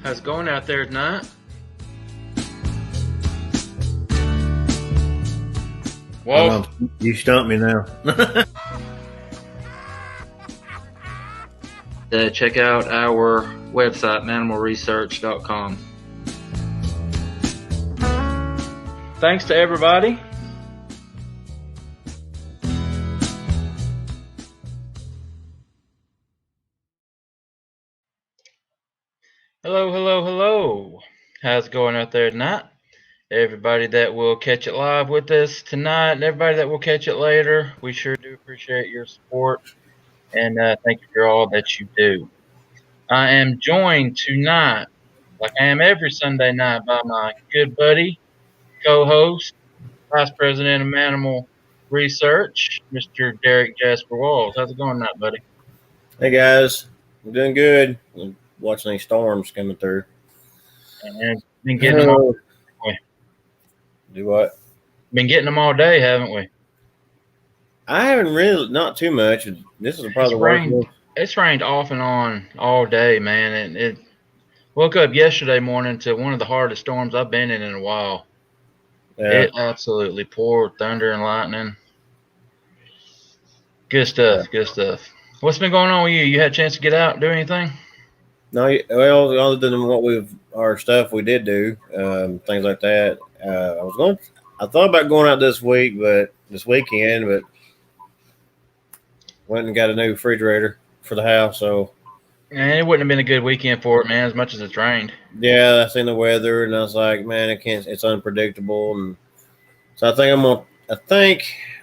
How's it going out there tonight? Whoa. You stumped me now. Check out our website, mannimalresearch.com. Thanks to everybody. Hello. How's it going out there tonight? Everybody that will catch it live with us tonight and everybody that will catch it later, we sure do appreciate your support, and thank you for all that you do. I am joined tonight, like I am every Sunday night, by my good buddy, co-host, Vice President of Mannimal Research, Mr. Derek Jasper Walls. How's it going tonight, buddy? Hey guys, I'm doing good. I'm watching these storms coming through. And been getting them all. Do what? Been getting them all day, haven't we? I haven't really, not too much. This is probably the worst. It's rained off and on all day, man. And it woke up yesterday morning to one of the hardest storms I've been in a while. Yeah. It absolutely poured thunder and lightning. Good stuff. What's been going on with you? You had a chance to get out and do anything? No, well, other than our stuff we did do, things like that. I thought about going out this weekend, but went and got a new refrigerator for the house. So, and it wouldn't have been a good weekend for it, man, as much as it's rained. Yeah, I seen the weather, and I was like, man, it's unpredictable, and so I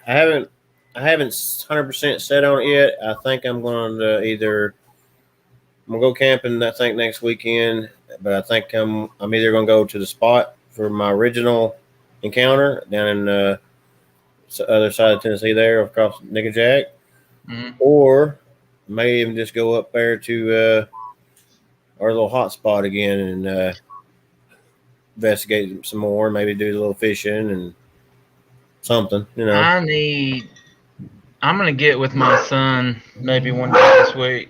haven't 100% set on it yet. I think I'm going to go camping, I think, next weekend, but I think I'm either going to go to the spot for my original encounter down in the other side of Tennessee there across Nickajack, or may even just go up there to our little hot spot again and investigate some more, maybe do a little fishing and something, you know. I'm going to get with my son maybe one day this week.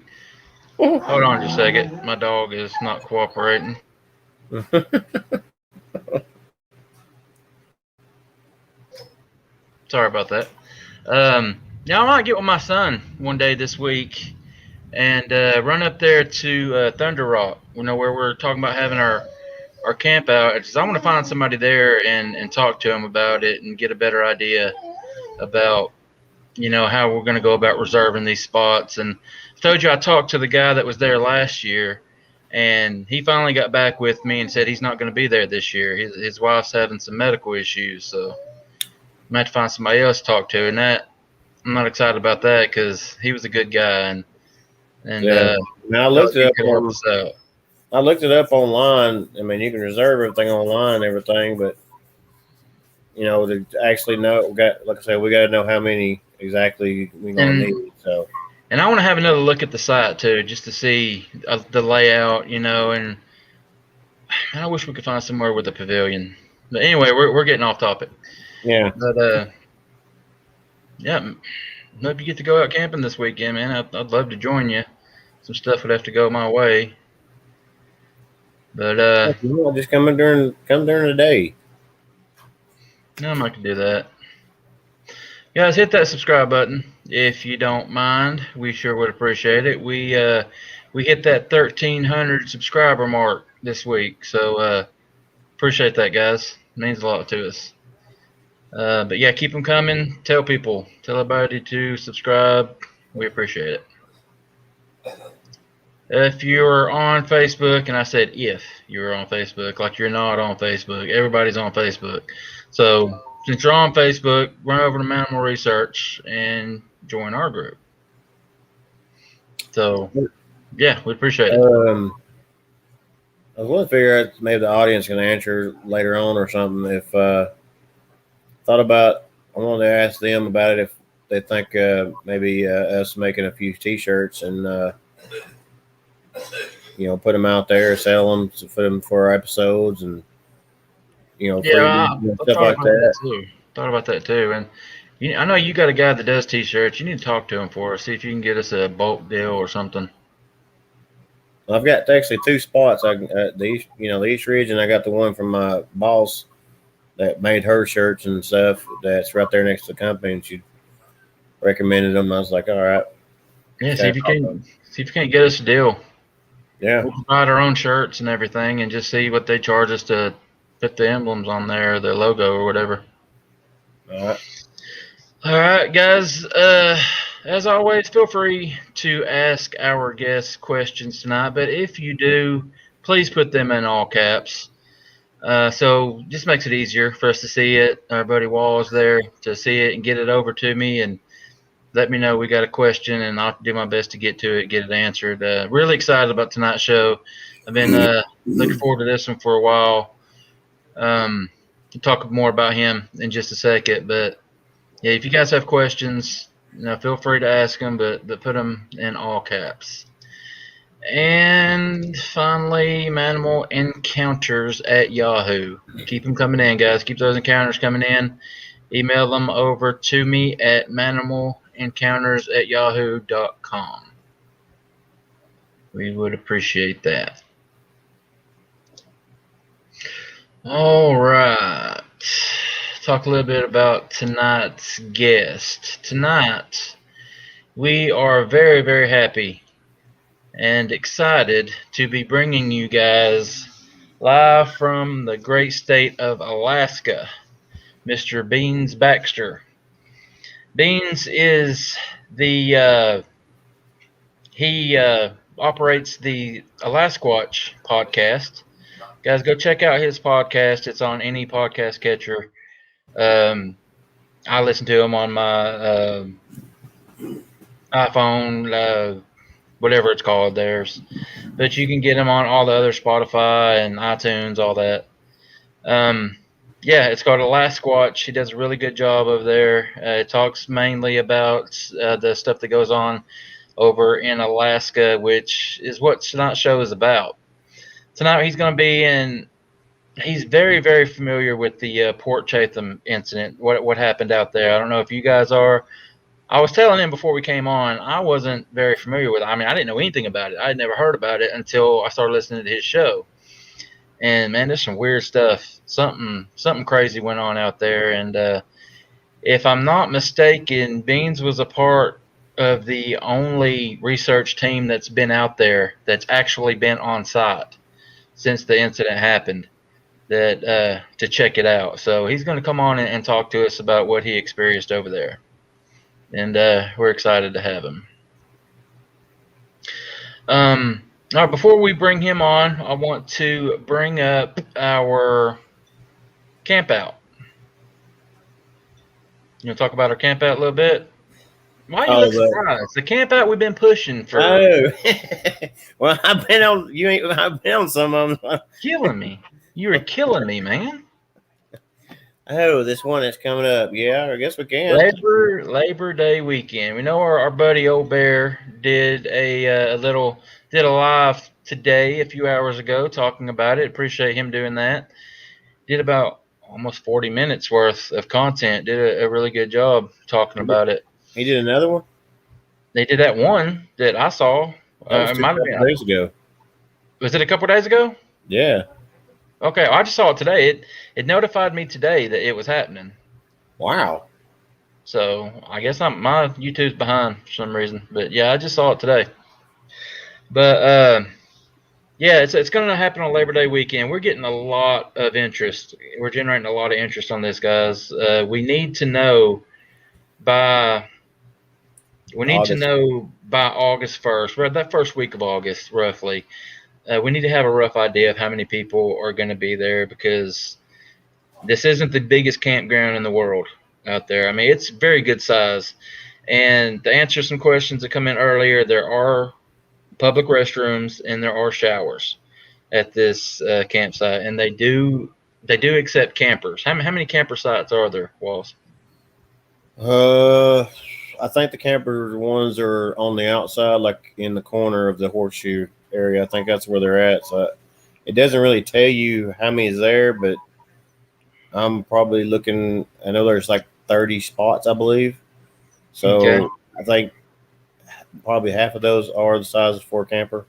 Hold on just a second. My dog is not cooperating. Sorry about that. Yeah, I might get with my son one day this week and run up there to Thunder Rock, where we're talking about having our camp out. I want to find somebody there and talk to him about it and get a better idea about, how we're going to go about reserving these spots. And I told you I talked to the guy that was there last year, and he finally got back with me and said he's not going to be there this year. His wife's having some medical issues, so I'm going to have to find somebody else to talk to. And that, I'm not excited about that because he was a good guy. And yeah. Now I looked it up online. I mean, you can reserve everything online and everything, but to actually know, we got to know how many exactly we're going to need. So, and I want to have another look at the site too, just to see the layout, and I wish we could find somewhere with a pavilion. But anyway, we're getting off topic. Yeah. But yeah, hope you get to go out camping this weekend, man. I'd love to join you. Some stuff would have to go my way. But just come during the day. I might do that. Guys, hit that subscribe button if you don't mind. We sure would appreciate it. We hit that 1,300 subscriber mark this week, so appreciate that, guys. It means a lot to us. But yeah, keep them coming. Tell everybody to subscribe. We appreciate it. If you're on Facebook, and I said if you're on Facebook, like you're not on Facebook, everybody's on Facebook. So since you're on Facebook, run over to Mannimal Research and join our group. So yeah, we appreciate it. I was going to figure out maybe the audience can answer later on or something. If I wanted to ask them about it if they think maybe us making a few T-shirts and put them out there, sell them, put them for our episodes, and stuff like that. Thought about that too, and I know you got a guy that does T-shirts. You need to talk to him for us, see if you can get us a bulk deal or something. I've got actually two spots. The east, the East Ridge, and I got the one from my boss that made her shirts and stuff. That's right there next to the company, and she recommended them. I was like, all right, Yeah, kind of, see if you can't get us a deal. yeah, We'll provide our own shirts and everything, and just see what they charge us to put the emblems on there, the logo or whatever. all right. All right, guys. As always, feel free to ask our guests questions tonight. But if you do, please put them in all caps. So just makes it easier for us to see it. Our buddy Wall's there to see it and get it over to me and let me know we got a question, and I'll do my best to get to it, get it answered. Really excited about tonight's show. I've been looking forward to this one for a while. We'll talk more about him in just a second, but yeah, if you guys have questions, feel free to ask them, but put them in all caps. And finally, Manimal Encounters at Yahoo. Keep them coming in, guys. Keep those encounters coming in. Email them over to me at manimalencounters@yahoo.com. We would appreciate that. All right. Talk a little bit about tonight's guest. Tonight, we are very, very happy and excited to be bringing you guys live from the great state of Alaska, Mr. Beans Baxter. Beans is he operates the Alasquatch podcast. Guys, go check out his podcast. It's on any podcast catcher. Um, I listen to him on my iPhone, whatever it's called. But you can get him on all the other Spotify and iTunes, all that. Um, yeah, it's called Alasquatch. He does a really good job over there. It talks mainly about the stuff that goes on over in Alaska, which is what tonight's show is about. Tonight he's going to be in. He's very, very familiar with the Port Chatham incident. What happened out there? I don't know if you guys are. I was telling him before we came on, I wasn't very familiar with it. I mean, I didn't know anything about it. I had never heard about it until I started listening to his show. And man, there's some weird stuff. Something crazy went on out there. And if I'm not mistaken, Beans was a part of the only research team that's been out there that's actually been on site since the incident happened that to check it out. So he's going to come on and talk to us about what he experienced over there, and we're excited to have him. All right, before we bring him on, I want to bring up our camp out. You want to talk about our camp out a little bit? Why you Oh, look surprised? The camp out we've been pushing for. oh. Well, I've been on. You ain't. I've been on some of them. Killing me. You were killing me, man. Oh, this one is coming up. Yeah, I guess we can. Labor Day weekend. We know our buddy Old Bear did a live today a few hours ago talking about it. Appreciate him doing that. Did about almost 40 minutes worth of content. Did a really good job talking about it. He did another one. They did that one that I saw. That was It two might have couple been. days ago. Was it a couple days ago? Yeah. Okay, I just saw it today. It notified me today that it was happening. Wow. So I guess my YouTube's behind for some reason. But yeah, I just saw it today. But yeah, it's going to happen on Labor Day weekend. We're getting a lot of interest. We're generating a lot of interest on this, guys. We need to know by August. August 1st, right, that first week of August, roughly. We need to have a rough idea of how many people are going to be there because this isn't the biggest campground in the world out there. I mean, it's very good size. And to answer some questions that come in earlier, there are public restrooms and there are showers at this campsite, and they do accept campers. How many camper sites are there, Walls? Uh, I think the camper ones are on the outside, like in the corner of the horseshoe area. I think that's where they're at. So it doesn't really tell you how many is there, but I'm probably looking. I know there's like 30 spots, I believe. So Okay. I think probably half of those are the size for a camper.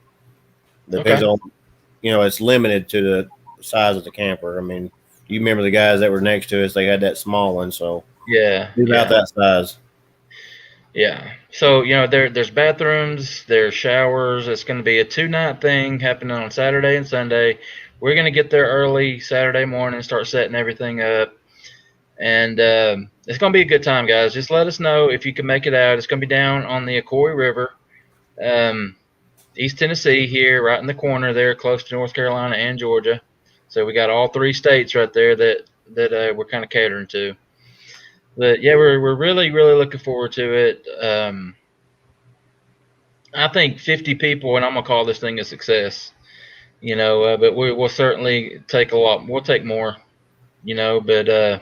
Depends Okay. on, it's limited to the size of the camper. I mean, you remember the guys that were next to us? They had that small one, so Yeah. be about Yeah. that size. Yeah. So, there's bathrooms, there's showers. It's going to be a 2-night thing happening on Saturday and Sunday. We're going to get there early Saturday morning, start setting everything up. And it's going to be a good time, guys. Just let us know if you can make it out. It's going to be down on the Ocoee River, um, East Tennessee here, right in the corner there, close to North Carolina and Georgia. So we got all 3 states right there that we're kind of catering to. But yeah, we're really really looking forward to it. I think 50 people, and I'm gonna call this thing a success. But we'll certainly take a lot. We'll take more. But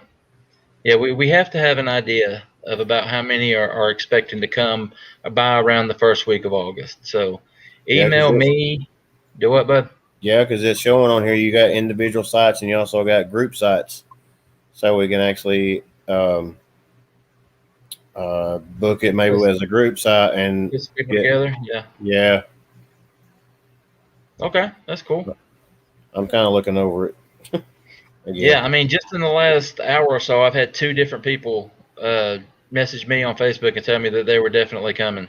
yeah, we have to have an idea of about how many are expecting to come by around the first week of August. So Yeah, because email me. Do what, bud? it's showing on here. You got individual sites and you also got group sites, so we can actually book it maybe Let's as a group site and get some people get. together. Yeah. Yeah, Okay, that's cool. I'm kind of looking over it again. Yeah, I mean, just in the last hour or so, I've had 2 different people message me on Facebook and tell me that they were definitely coming.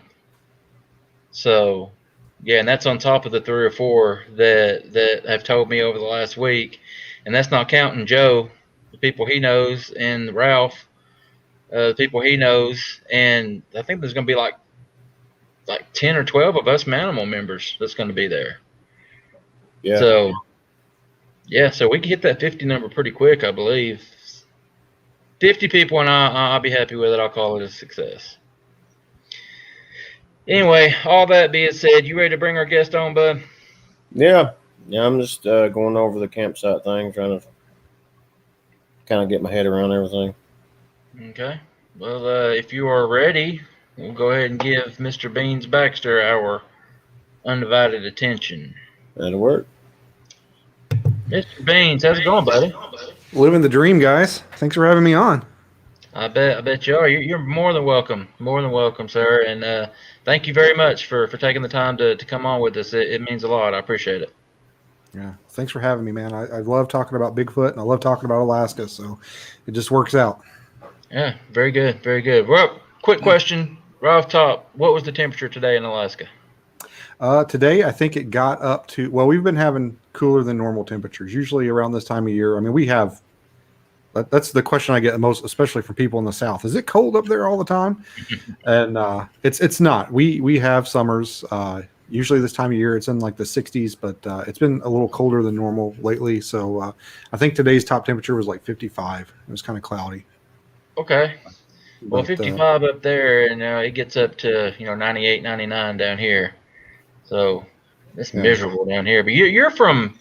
So, yeah, and that's on top of the 3 or 4 that have told me over the last week, and that's not counting Joe, the people he knows, and Ralph, the people he knows, and I think there's going to be like 10 or 12 of us Manimal members that's going to be there. Yeah, So, yeah, so we can hit that 50 number pretty quick, I believe. 50 people, and I'll be happy with it. I'll call it a success. Anyway, all that being said, you ready to bring our guest on, bud? yeah, yeah. I'm just going over the campsite thing, trying to kind of get my head around everything. Okay. Well, if you are ready, we'll go ahead and give Mr. Beans Baxter our undivided attention. That'll work. Mr. Beans, how's it going, buddy? Living the dream, guys. Thanks for having me on. I bet you are. You're more than welcome, sir. And thank you very much for taking the time to come on with us. It means a lot. I appreciate it. Yeah, thanks for having me, man. I love talking about Bigfoot and I love talking about Alaska, so it just works out. Yeah, very good, very good. Well, quick question, right off top. What was the temperature today in Alaska? Today, I think it got up to, well, we've been having cooler than normal temperatures, usually around this time of year. I mean, that's the question I get the most, especially from people in the South. Is it cold up there all the time? And it's not. We have summers. Usually this time of year, it's in like the 60s, but it's been a little colder than normal lately. So I think today's top temperature was like 55. It was kind of cloudy. Okay. Well, But 55 up there, and it gets up to 98, 99 down here. So it's Yeah. miserable down here. But you're from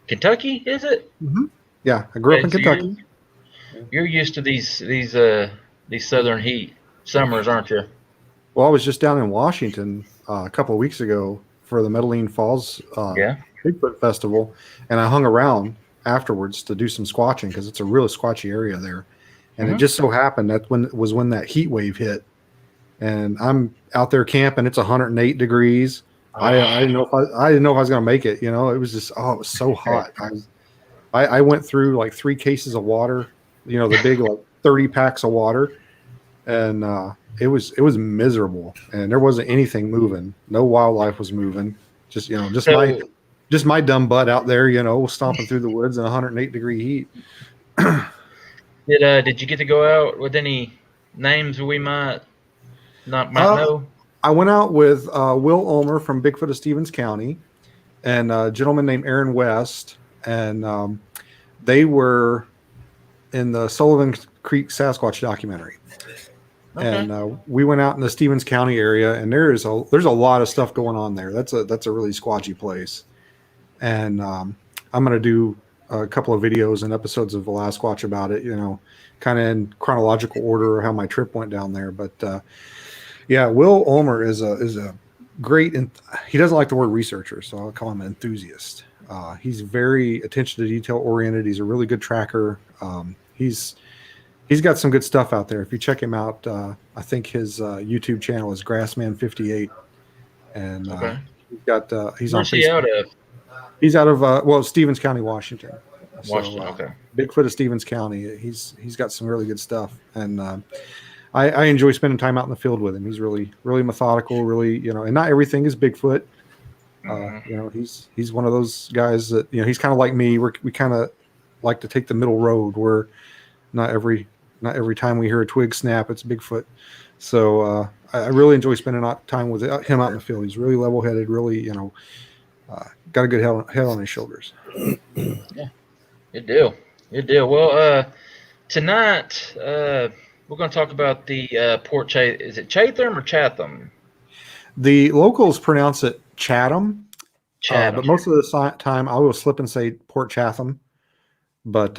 Kentucky, is it? yeah, I grew up Yeah, in so Kentucky. you're used to these southern heat summers, aren't you? Well, I was just down in Washington a couple of weeks ago for the Medellin Falls Yeah. Bigfoot Festival, and I hung around afterwards to do some squatching because it's a really squatchy area there. And it just so happened that when that heat wave hit, and I'm out there camping. It's 108 degrees. I didn't know if I didn't know if I was going to make it. It was just it was so hot. I went through like 3 cases of water. The big like 30 packs of water, and it was miserable. And there wasn't anything moving. No wildlife was moving. Just just my dumb butt out there. Stomping through the woods in 108-degree heat. Did you get to go out with any names we might know? I went out with Will Ulmer from Bigfoot of Stevens County and a gentleman named Aaron West, and they were in the Sullivan Creek Sasquatch documentary. Okay. And we went out in the Stevens County area, and there's a lot of stuff going on there. That's a really squatchy place, and I'm going to do a couple of videos and episodes of Alasquatch about it. Kind of in chronological order how my trip went down there. But yeah, Will Ulmer is a great. He doesn't like the word researcher, so I'll call him an enthusiast. He's very attention to detail oriented. He's a really good tracker. He's got some good stuff out there. If you check him out, I think his YouTube channel is Grassman58, and Okay. He's on Where's he out Facebook. of? He's out of Stevens County, Washington. So Washington. Okay. Bigfoot of Stevens County. He's got some really good stuff, and I enjoy spending time out in the field with him. He's really methodical, really, and not everything is Bigfoot. He's one of those guys that he's kind of like me. We kind of like to take the middle road where not every time we hear a twig snap, it's Bigfoot. So I really enjoy spending time with him out in the field. He's really level-headed, really, got a good head on his shoulders. Yeah. Good deal. Good deal. Well, tonight we're going to talk about the Port Chatham. Is it Chatham or Chatham? The locals pronounce it Chatham, Chatham. but most of the time I will slip and say Port Chatham. But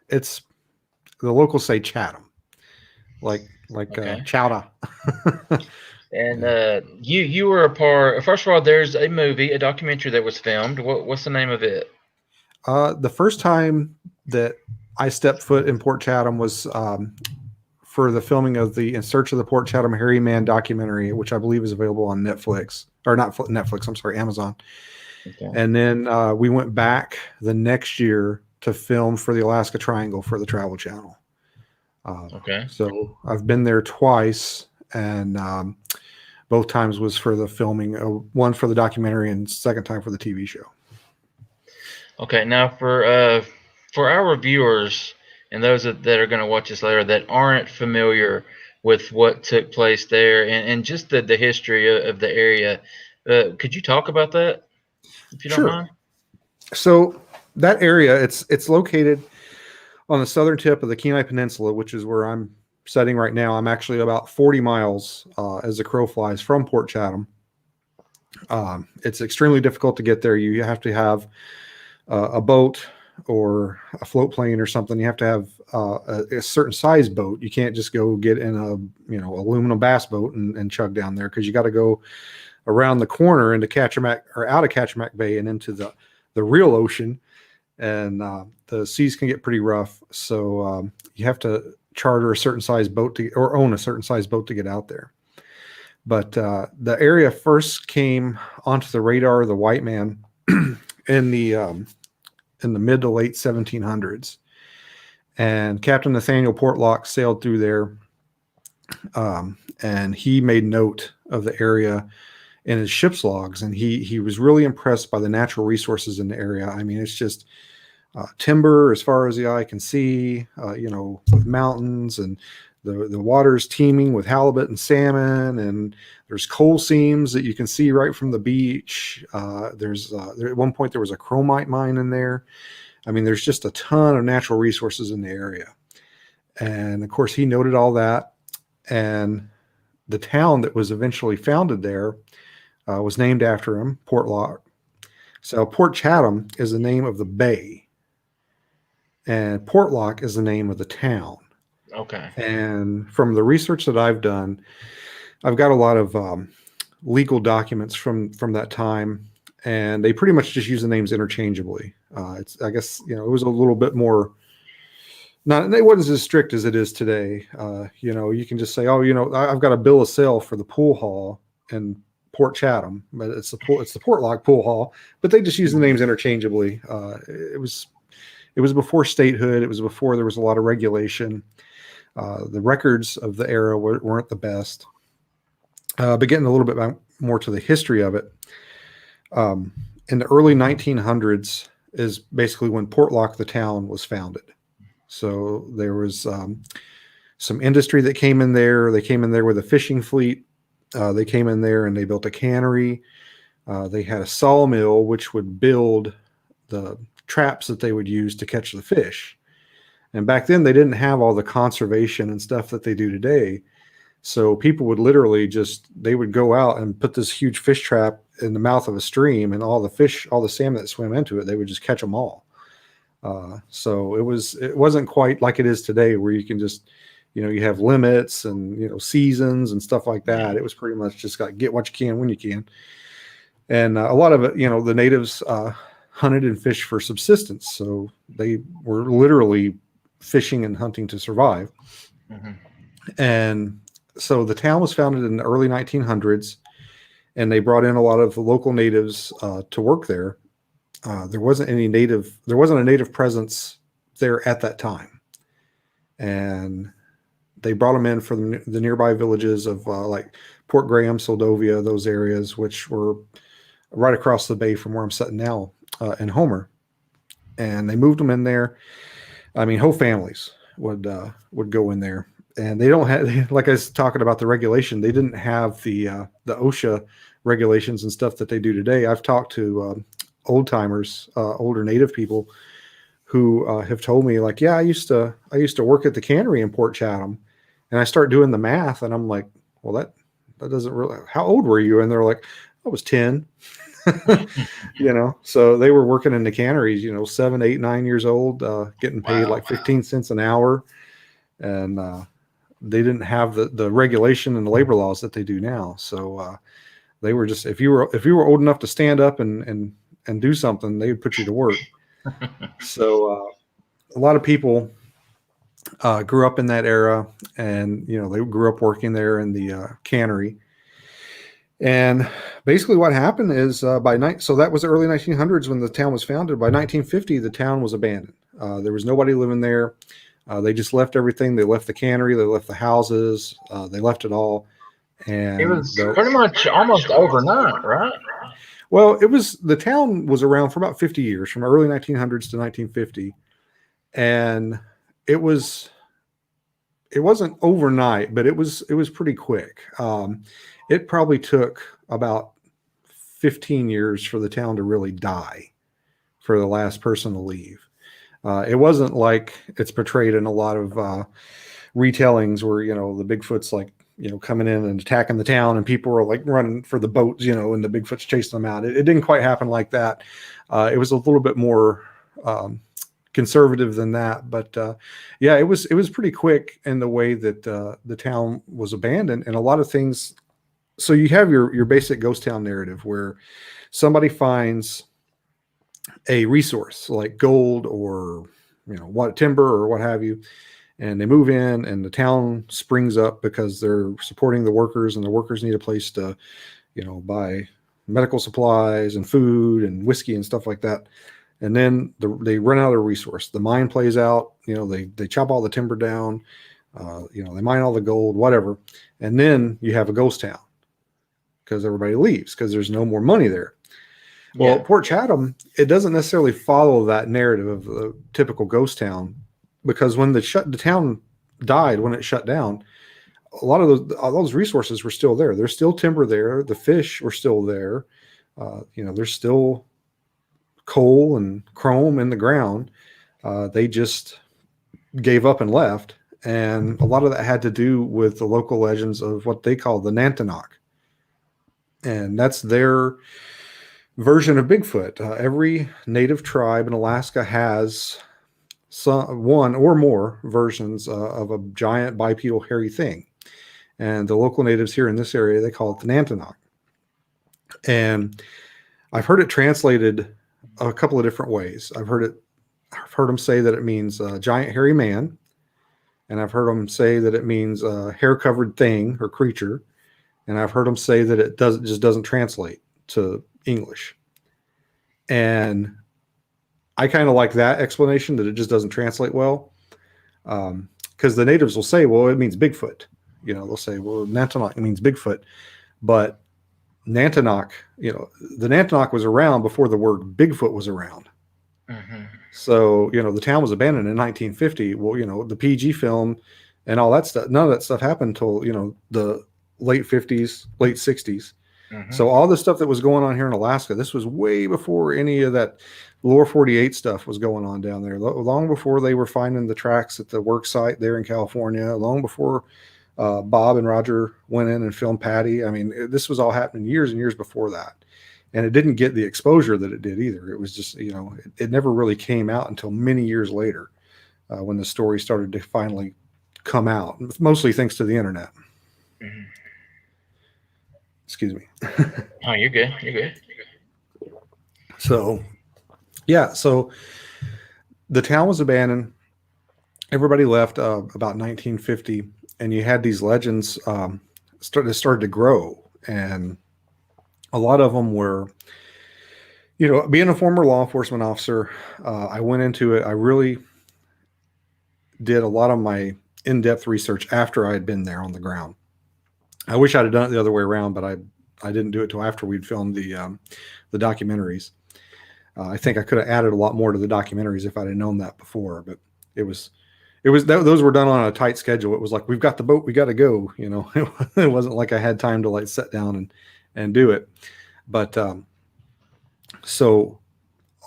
it's the locals say Chatham, like Okay. chowder. And you were a part. First of all, there's a movie, a documentary that was filmed. What's the name of it? The first time that I stepped foot in Port Chatham was for the filming of the In Search of the Port Chatham Hairy Man documentary, which I believe is available on Netflix, or not Netflix. I'm sorry, Amazon. Okay. And then we went back the next year to film for the Alaska Triangle for the Travel Channel. Okay. So I've been there twice, and both times was for the filming, one for the documentary and second time for the TV show. Okay. Now for our viewers and those that are going to watch this later that aren't familiar with what took place there and just the history of the area, could you talk about that if you don't Sure. mind? So that area, it's located on the southern tip of the Kenai Peninsula, which is where I'm sitting right now. I'm actually about 40 miles as the crow flies from Port Chatham. It's extremely difficult to get there. You have to have a boat or a float plane or something. You have to have a certain size boat. You can't just go get in a aluminum bass boat and chug down there, because you got to go around the corner into Kachemak, or out of Kachemak Bay and into the real ocean. And the seas can get pretty rough. So you have to charter a certain size boat or own a certain size boat to get out there. But the area first came onto the radar of the white man in the mid to late 1700s. And Captain Nathaniel Portlock sailed through there, and he made note of the area in his ship's logs. And he was really impressed by the natural resources in the area. I mean, it's just timber as far as the eye can see, with mountains, and the water's teeming with halibut and salmon, and there's coal seams that you can see right from the beach. There's at one point there was a chromite mine in there. I mean, there's just a ton of natural resources in the area. And of course, he noted all that. And the town that was eventually founded there was named after him, Portlock. So Port Chatham is the name of the bay, and Portlock is the name of the town. Okay. And from the research that I've done, I've got a lot of legal documents from that time, and they pretty much just use the names interchangeably. I guess it was a little bit more. It wasn't as strict as it is today. You can just say, I've got a bill of sale for the pool hall in Port Chatham, but it's the Portlock Pool Hall. But they just use the names interchangeably. It was before statehood. It was before there was a lot of regulation. The records of the era weren't the best. But getting a little bit more to the history of it, in the early 1900s is basically when Portlock, the town, was founded. So there was some industry that came in there. They came in there with a fishing fleet. They came in there and they built a cannery. They had a sawmill, which would build the traps that they would use to catch the fish. And back then they didn't have all the conservation and stuff that they do today. So people would literally they would go out and put this huge fish trap in the mouth of a stream, and all the salmon that swam into it, they would just catch them all. So it wasn't quite like it is today, where you can just, you have limits and, seasons and stuff like that. It was pretty much just got get what you can when you can. And a lot of it, the natives hunted and fished for subsistence. So they were literally fishing and hunting to survive. Mm-hmm. And so the town was founded in the early 1900s. and they brought in a lot of local natives to work there. There wasn't a native presence there at that time, and they brought them in from the nearby villages of like Port Graham, Soldovia, those areas, which were right across the bay from where I'm sitting now in Homer. And they moved them in there. I mean, whole families would go in there, and they don't have, like I was talking about the regulation. They didn't have the OSHA regulations and stuff that they do today. I've talked to old timers, older native people who have told me, like, yeah, I used to work at the cannery in Port Chatham, and I start doing the math, and I'm like, well, that doesn't really. How old were you? And they're like, I was 10. So they were working in the canneries, 7, 8, 9 years old, getting paid like 15 cents an hour. And they didn't have the regulation and the labor laws that they do now. So they were just, if you were old enough to stand up and do something, they would put you to work. So a lot of people grew up in that era, and, they grew up working there in the cannery. And basically what happened is so that was the early 1900s when the town was founded. By 1950, the town was abandoned. There was nobody living there. They just left everything. They left the cannery. They left the houses. They left it all. And it was pretty much almost overnight, right? Well, the town was around for about 50 years, from early 1900s to 1950. And it wasn't overnight, but it was pretty quick. It probably took about 15 years for the town to really die, for the last person to leave. It wasn't like it's portrayed in a lot of retellings where, the Bigfoot's like, coming in and attacking the town, and people were like running for the boats, and the Bigfoot's chasing them out. It didn't quite happen like that. It was a little bit more conservative than that, but yeah, it was pretty quick in the way that the town was abandoned, and a lot of things. So you have your basic ghost town narrative where somebody finds a resource like gold or what timber or what have you, and they move in, and the town springs up because they're supporting the workers, and the workers need a place to buy medical supplies and food and whiskey and stuff like that. And then they run out of resource. The mine plays out. They chop all the timber down. They mine all the gold, whatever. And then you have a ghost town because everybody leaves because there's no more money there. Well, yeah. Port Chatham, it doesn't necessarily follow that narrative of the typical ghost town, because when the town died, when it shut down, a lot of all those resources were still there. There's still timber there. The fish were still there. There's still coal and chrome in the ground. They just gave up and left. And a lot of that had to do with the local legends of what they call the Nantanak. And that's their version of Bigfoot. Every native tribe in Alaska has one or more versions of a giant bipedal hairy thing. And the local natives here in this area, they call it the Nantanak. And I've heard it translated a couple of different ways. I've heard them say that it means giant hairy man. And I've heard them say that it means hair-covered thing or creature. And I've heard them say that it just doesn't translate to English. And I kind of like that explanation, that it just doesn't translate well. Because the natives will say, well, it means Bigfoot. They'll say, well, Nantanak means Bigfoot. But Nantanak, the Nantanak was around before the word Bigfoot was around. Mm-hmm. So, the town was abandoned in 1950. Well, the PG film and all that stuff, none of that stuff happened until, the late 50s, late 60s. Mm-hmm. So all the stuff that was going on here in Alaska, this was way before any of that lower 48 stuff was going on down there. Long before they were finding the tracks at the work site there in California, long before Bob and Roger went in and filmed Patty. I mean, this was all happening years and years before that. And it didn't get the exposure that it did either. It was just, it never really came out until many years later when the story started to finally come out, mostly thanks to the internet. Mm-hmm. Excuse me. Oh, you're good. You're good. So, yeah. So the town was abandoned. Everybody left about 1950. And you had these legends started to grow. And A lot of them were, being a former law enforcement officer, I went into it. I really did a lot of my in-depth research after I had been there on the ground. I wish I'd have done it the other way around, but I didn't do it till after we'd filmed the documentaries. I think I could have added a lot more to the documentaries if I'd have known that before, but it was those were done on a tight schedule. It was like, we've got the boat, we got to go. It wasn't like I had time to like sit down and do it. But so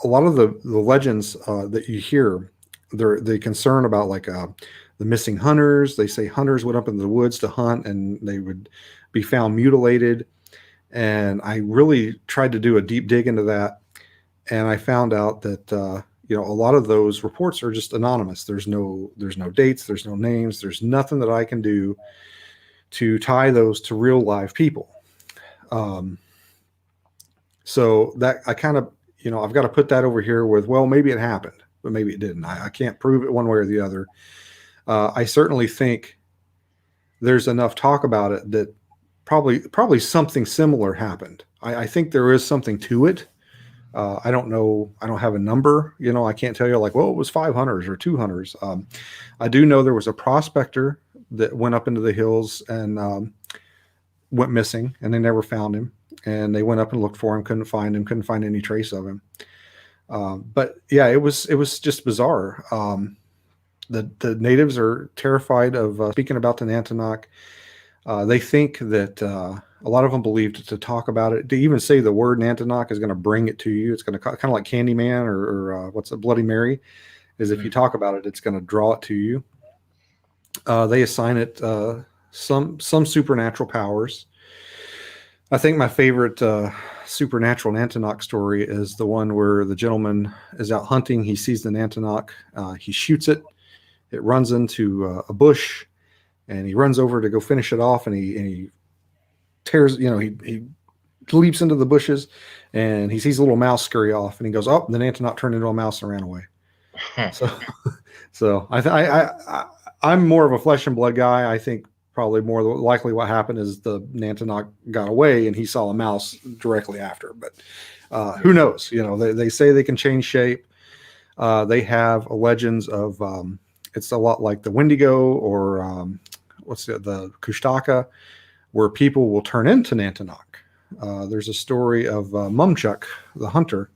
a lot of the legends that you hear, they concern about like the missing hunters. They say hunters went up into the woods to hunt and they would be found mutilated. And I really tried to do a deep dig into that. And I found out that, a lot of those reports are just anonymous. There's no dates, there's no names, there's nothing that I can do to tie those to real live people. So that I kind of, I've got to put that over here with, well, maybe it happened, but maybe it didn't. I can't prove it one way or the other. I certainly think there's enough talk about it that probably something similar happened. I think there is something to it. I don't know. I don't have a number. I can't tell you like, well, it was 5 hunters or 2 hunters. I do know there was a prospector that went up into the hills and went missing, and they never found him. And they went up and looked for him, couldn't find him, couldn't find any trace of him. But yeah, it was just bizarre. The natives are terrified of speaking about the Nantanak. They think that a lot of them believed to talk about it, to even say the word Nantanak is going to bring it to you. It's going to kind of like Candyman or what's a Bloody Mary, is if you talk about it, it's going to draw it to you. They assign it some supernatural powers. I think my favorite supernatural Nantanak story is the one where the gentleman is out hunting. He sees the Nantanak. He shoots it. It runs into a bush, and he runs over to go finish it off, and he tears, he leaps into the bushes, and he sees a little mouse scurry off, and he goes, oh, the Nantanak turned into a mouse and ran away. So I'm more of a flesh and blood guy. I think probably more likely what happened is the Nantanak got away and he saw a mouse directly after. But who knows? They say they can change shape. They have legends of it's a lot like the Wendigo or the Kushtaka, where people will turn into Nantanak. There's a story of Mumchuk, the hunter,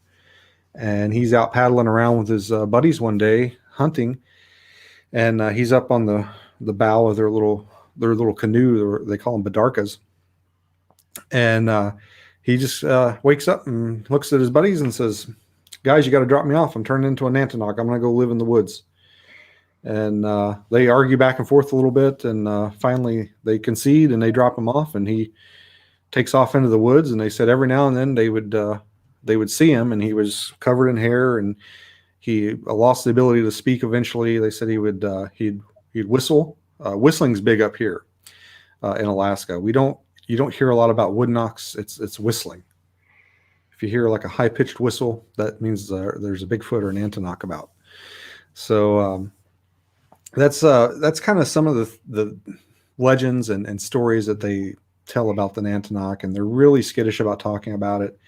and he's out paddling around with his buddies one day hunting, and he's up on the bow of their little canoe. They call them badarkas. And he just wakes up and looks at his buddies and says, guys, you got to drop me off. I'm turning into a Nantanak. I'm going to go live in the woods. And they argue back and forth a little bit. And finally they concede and they drop him off. And he takes off into the woods. And they said every now and then they would see him. And he was covered in hair. And he lost the ability to speak eventually. They said he'd whistle. Whistling's big up here in Alaska. You don't hear a lot about wood knocks. It's whistling. If you hear like a high pitched whistle, that means there's a Bigfoot or an Nantanak about. So that's kind of some of the legends and stories that they tell about the Nantanak, and they're really skittish about talking about it.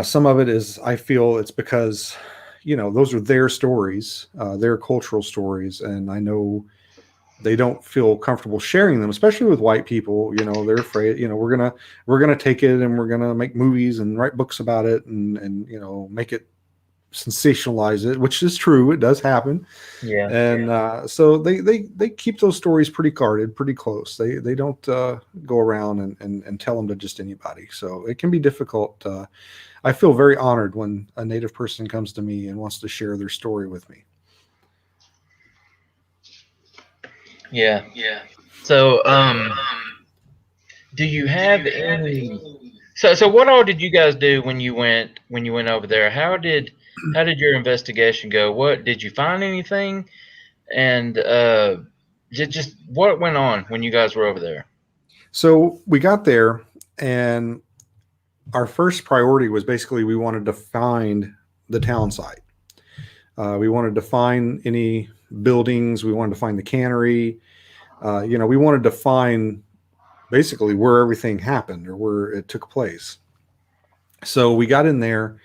Some of it is, I feel it's because those are their stories, their cultural stories, and I know they don't feel comfortable sharing them, especially with white people. They're afraid, we're gonna take it and we're gonna make movies and write books about it and make it, sensationalize it, which is true. It does happen. Yeah. And so they keep those stories pretty guarded, pretty close. They don't go around and tell them to just anybody. So it can be difficult. I feel very honored when a Native person comes to me and wants to share their story with me. Yeah. So, do you have any? So what all did you guys do when you went over there? How did your investigation go? What did you find anything? And just what went on when you guys were over there? So we got there, and our first priority was basically we wanted to find the town site. We wanted to find any buildings. We wanted to find the cannery. We wanted to find basically where everything happened or where it took place. So we got in there.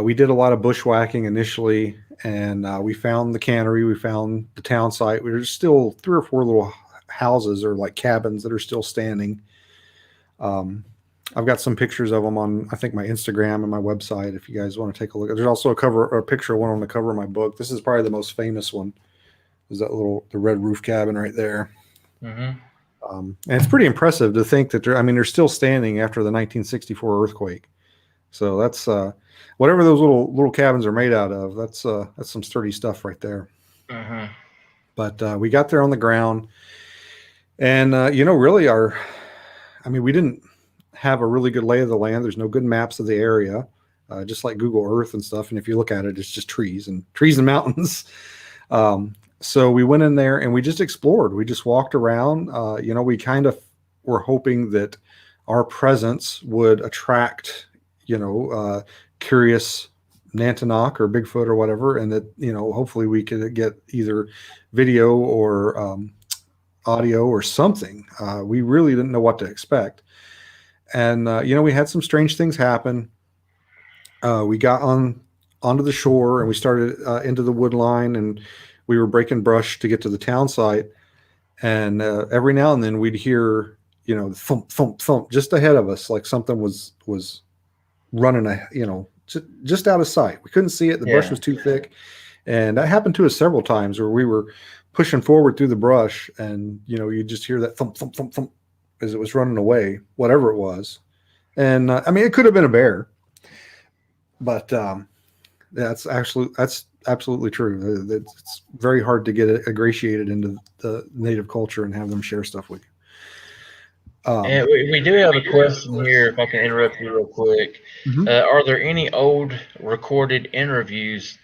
We did a lot of bushwhacking initially, and we found the cannery. We found the town site. There's still 3 or 4 little houses or like cabins that are still standing. I've got some pictures of them on, I think, my Instagram and my website if you guys want to take a look. There's also a picture of one on the cover of my book. This is probably the most famous one. Is that the red roof cabin right there. Mm-hmm. And it's pretty impressive to think that they're still standing after the 1964 earthquake. So that's whatever those little cabins are made out of. That's some sturdy stuff right there. Mm-hmm. But we got there on the ground, and really we didn't have a really good lay of the land. There's no good maps of the area, just like Google Earth and stuff. And if you look at it, it's just trees and mountains. So we went in there and we just explored. We just walked around. We kind of were hoping that our presence would attract, curious Nantanak or Bigfoot or whatever, and that, hopefully we could get either video or audio or something. We really didn't know what to expect. And, we had some strange things happen. We got onto the shore and we started into the wood line, and we were breaking brush to get to the town site. And every now and then we'd hear, thump, thump, thump just ahead of us, like something was running, just out of sight. We couldn't see it. The brush was too thick. And that happened to us several times where we were pushing forward through the brush, and, you just hear that thump, thump, thump, thump as it was running away, whatever it was. And it could have been a bear, but that's absolutely true. It's very hard to get ingratiated into the native culture and have them share stuff with you. And we do have a question here, if I can interrupt you real quick. Mm-hmm. Are there any old recorded interviews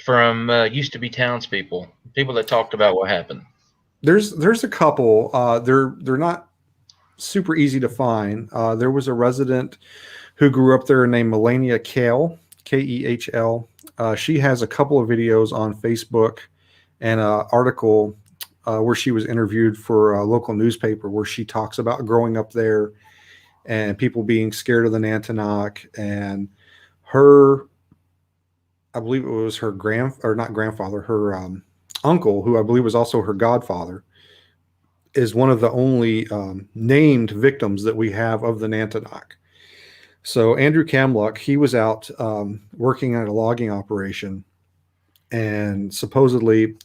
from used to be townspeople, people that talked about what happened? There's a couple. They're not super easy to find. There was a resident who grew up there named Melania Kehl, Kehl. She has a couple of videos on Facebook and an article where she was interviewed for a local newspaper where she talks about growing up there and people being scared of the Nantanak. And I believe it was her her uncle, who I believe was also her godfather, is one of the only named victims that we have of the Nantanak. So Andrew Kamluck, he was out working at a logging operation, and supposedly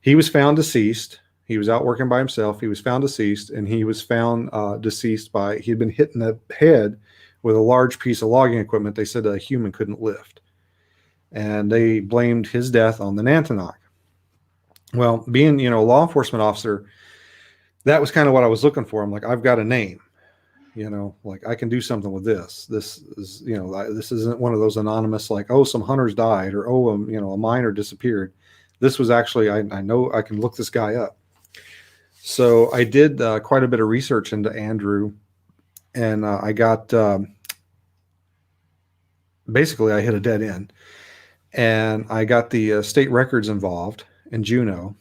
he was found deceased. He was out working by himself. He was found deceased, and he was found deceased he had been hit in the head with a large piece of logging equipment they said a human couldn't lift. And they blamed his death on the Nantanak. Well, being, a law enforcement officer, that was kind of what I was looking for. I'm like, I've got a name. Like I can do something with this. This is, this isn't one of those anonymous, like, oh, some hunters died, or, oh, a miner disappeared. This was actually, I know I can look this guy up. So I did quite a bit of research into Andrew, and I got, basically I hit a dead end, and I got the state records involved in Juneau.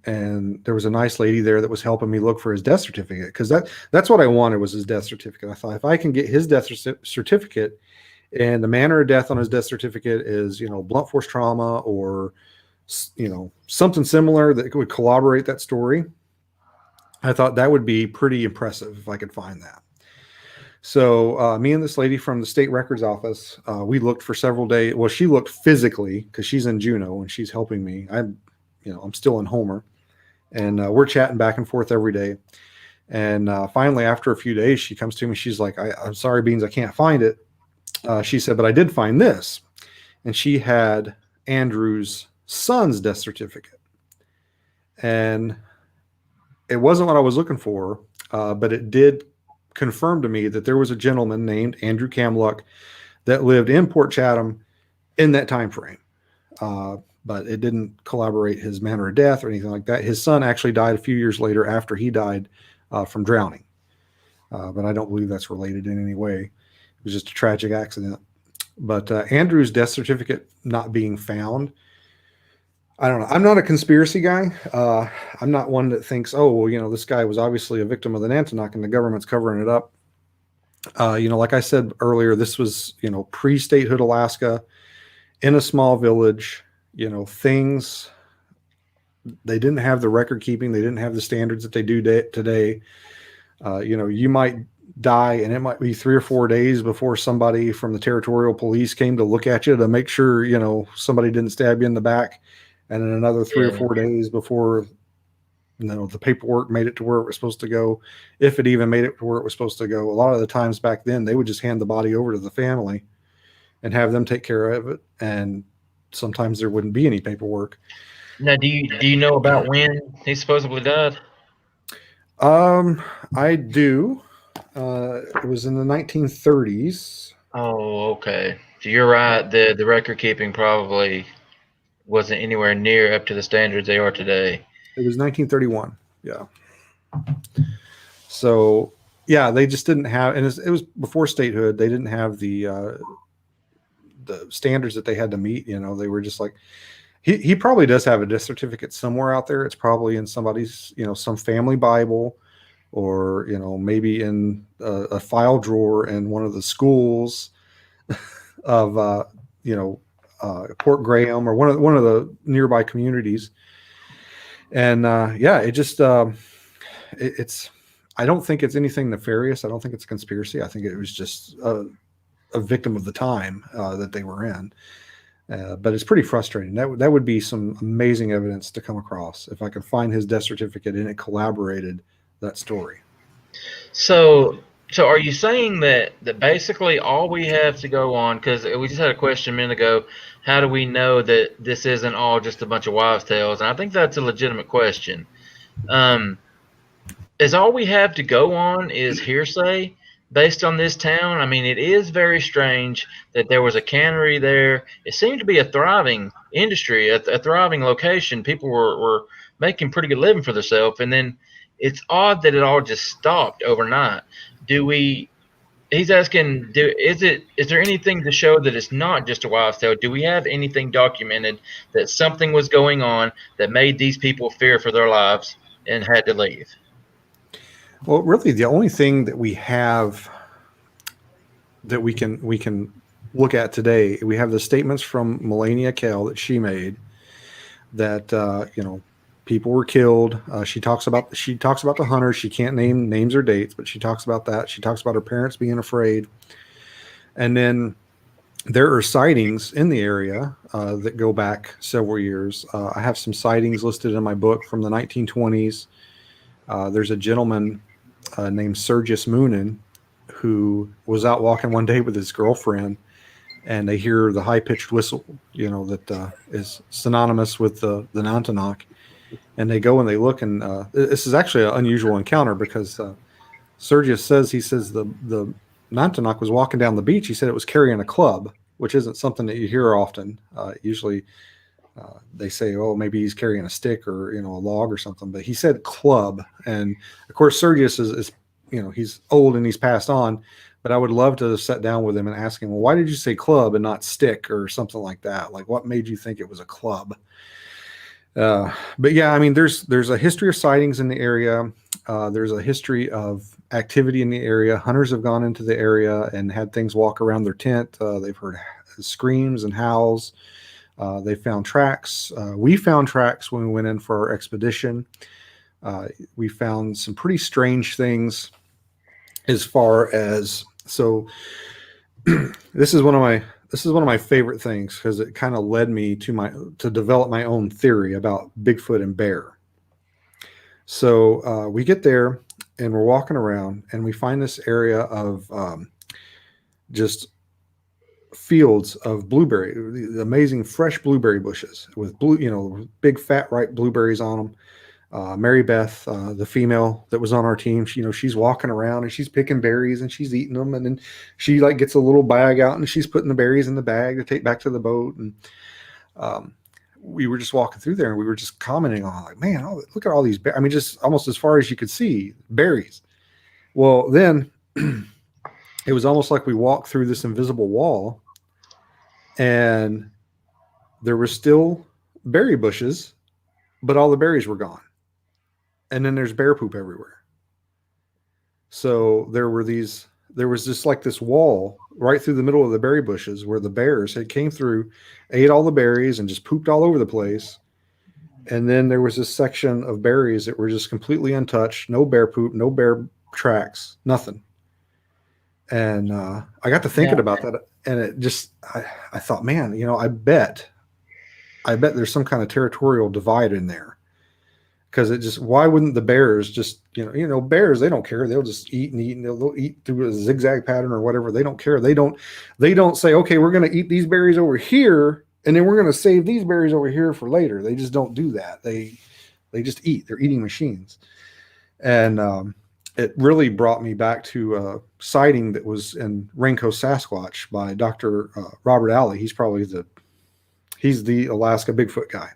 And there was a nice lady there that was helping me look for his death certificate, because that's what I wanted, was his death certificate. I thought if I can get his death certificate, and the manner of death on his death certificate is, blunt force trauma or, something similar that would corroborate that story, I thought that would be pretty impressive if I could find that. So me and this lady from the state records office, we looked for several days. Well, she looked physically because she's in Juneau and she's helping me. I'm still in Homer, and we're chatting back and forth every day. And finally, after a few days, she comes to me. She's like, I'm sorry, Beans, I can't find it. She said, but I did find this. And she had Andrew's son's death certificate. And it wasn't what I was looking for, but it did confirm to me that there was a gentleman named Andrew Kamluck that lived in Port Chatham in that time frame. But it didn't corroborate his manner of death or anything like that. His son actually died a few years later after he died from drowning. But I don't believe that's related in any way. It was just a tragic accident. But Andrew's death certificate not being found, I don't know. I'm not a conspiracy guy. I'm not one that thinks, oh, well, this guy was obviously a victim of the Nantanak and the government's covering it up. Like I said earlier, this was, pre-statehood Alaska in a small village. Things, they didn't have the record keeping. They didn't have the standards that they do today. You might die and it might be 3 or 4 days before somebody from the territorial police came to look at you to make sure, somebody didn't stab you in the back. And then another 3 or 4 days before, the paperwork made it to where it was supposed to go, if it even made it to where it was supposed to go. A lot of the times back then, they would just hand the body over to the family and have them take care of it. And sometimes there wouldn't be any paperwork. Now, do you know about when he supposedly died? I do. It was in the 1930s. Oh, okay. So you're right. The record keeping probably wasn't anywhere near up to the standards they are today. It was 1931. Yeah. So, yeah, they just didn't have, and it was before statehood. They didn't have the standards that they had to meet. They were just like, he probably does have a death certificate somewhere out there. It's probably in somebody's, some family Bible, or maybe in a file drawer in one of the schools of Port Graham, or one of the nearby communities. And it just it's. I don't think it's anything nefarious. I don't think it's a conspiracy. I think it was just a victim of the time that they were in. But it's pretty frustrating. That would be some amazing evidence to come across if I could find his death certificate and it collaborated that story. So are you saying that basically all we have to go on, because we just had a question a minute ago, how do we know that this isn't all just a bunch of wives' tales? And I think that's a legitimate question. Is all we have to go on is hearsay based on this town? I mean, it is very strange that there was a cannery there. It seemed to be a thriving industry, a thriving location. People were making pretty good living for themselves, and then it's odd that it all just stopped overnight. He's asking, is there anything to show that it's not just a wives' tale? Do we have anything documented that something was going on that made these people fear for their lives and had to leave? Well, really, the only thing that we have that we can look at today, we have the statements from Melania Kell that she made that people were killed. She talks about the hunters. She can't name names or dates, but she talks about that. She talks about her parents being afraid, and then there are sightings in the area that go back several years. I have some sightings listed in my book from the 1920s. There's a gentleman named Sergius Moonen who was out walking one day with his girlfriend, and they hear the high-pitched whistle, that is synonymous with the Nantanak. And they go and they look, and this is actually an unusual encounter because Sergius says the Nantanak was walking down the beach. He said it was carrying a club, which isn't something that you hear often. Usually they say, oh, maybe he's carrying a stick or, a log or something. But he said club. And, of course, Sergius is he's old and he's passed on. But I would love to sit down with him and ask him, well, why did you say club and not stick or something like that? Like, what made you think it was a club? But yeah, I mean, there's a history of sightings in the area. There's a history of activity in the area. Hunters have gone into the area and had things walk around their tent. They've heard screams and howls. They found tracks. We found tracks when we went in for our expedition. We found some pretty strange things as far as, so this is one of my favorite things because it kind of led me to develop my own theory about Bigfoot and bear. So we get there and we're walking around and we find this area of just fields of blueberry, the amazing fresh blueberry bushes with big fat ripe blueberries on them. Mary Beth, the female that was on our team, she's walking around and she's picking berries and she's eating them, and then she gets a little bag out and she's putting the berries in the bag to take back to the boat. And we were just walking through there and we were just commenting on, like, man, look at all these I mean, just almost as far as you could see, berries. Well, then it was almost like we walked through this invisible wall, and there was still berry bushes, but all the berries were gone. And then there's bear poop everywhere. So there was just like this wall right through the middle of the berry bushes where the bears had came through, ate all the berries and just pooped all over the place. And then there was this section of berries that were just completely untouched, no bear poop, no bear tracks, nothing. And I got to thinking about that, and it just I thought, man, I bet there's some kind of territorial divide in there, because it just, why wouldn't the bears just, bears, they don't care, they'll just eat and eat, and they'll eat through a zigzag pattern or whatever. They don't care. They don't say, okay, we're going to eat these berries over here and then we're going to save these berries over here for later. They just don't do that. They just eat. They're eating machines. And it really brought me back to a sighting that was in Raincoat Sasquatch by Dr. Robert Alley. He's the Alaska Bigfoot guy.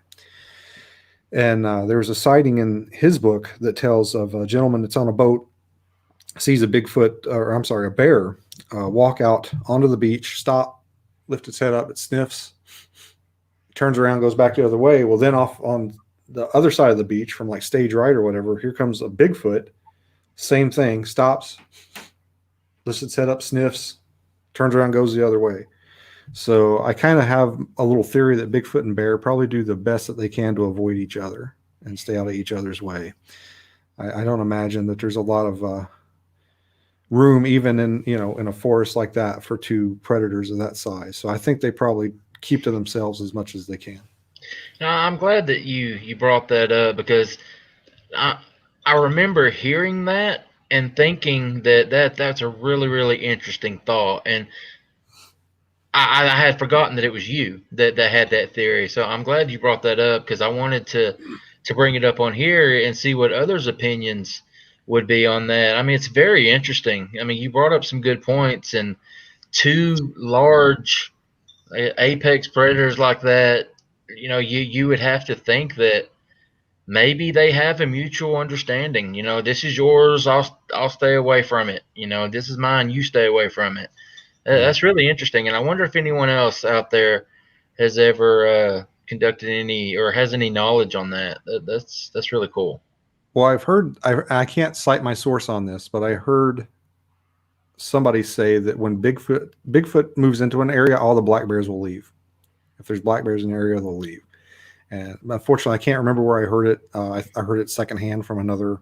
And there was a sighting in his book that tells of a gentleman that's on a boat, sees a bear walk out onto the beach, stop, lift its head up, it sniffs, turns around, goes back the other way. Well, then off on the other side of the beach from like stage right or whatever, here comes a Bigfoot, same thing, stops, lifts its head up, sniffs, turns around, goes the other way. So I kind of have a little theory that Bigfoot and bear probably do the best that they can to avoid each other and stay out of each other's way. I don't imagine that there's a lot of room, even in a forest like that, for two predators of that size. So I think they probably keep to themselves as much as they can. Now, I'm glad that you brought that up, because I remember hearing that and thinking that's a really, really interesting thought. And I had forgotten that it was you that had that theory. So I'm glad you brought that up, because I wanted to bring it up on here and see what others' opinions would be on that. I mean, it's very interesting. I mean, you brought up some good points, and two large apex predators like that, you would have to think that maybe they have a mutual understanding. This is yours, I'll stay away from it. This is mine, you stay away from it. That's really interesting, and I wonder if anyone else out there has ever conducted any or has any knowledge on that. That's really cool. Well, I've heard, I can't cite my source on this, but I heard somebody say that when Bigfoot moves into an area, all the black bears will leave. If there's black bears in the area, they'll leave. And unfortunately, I can't remember where I heard it. I heard it secondhand from another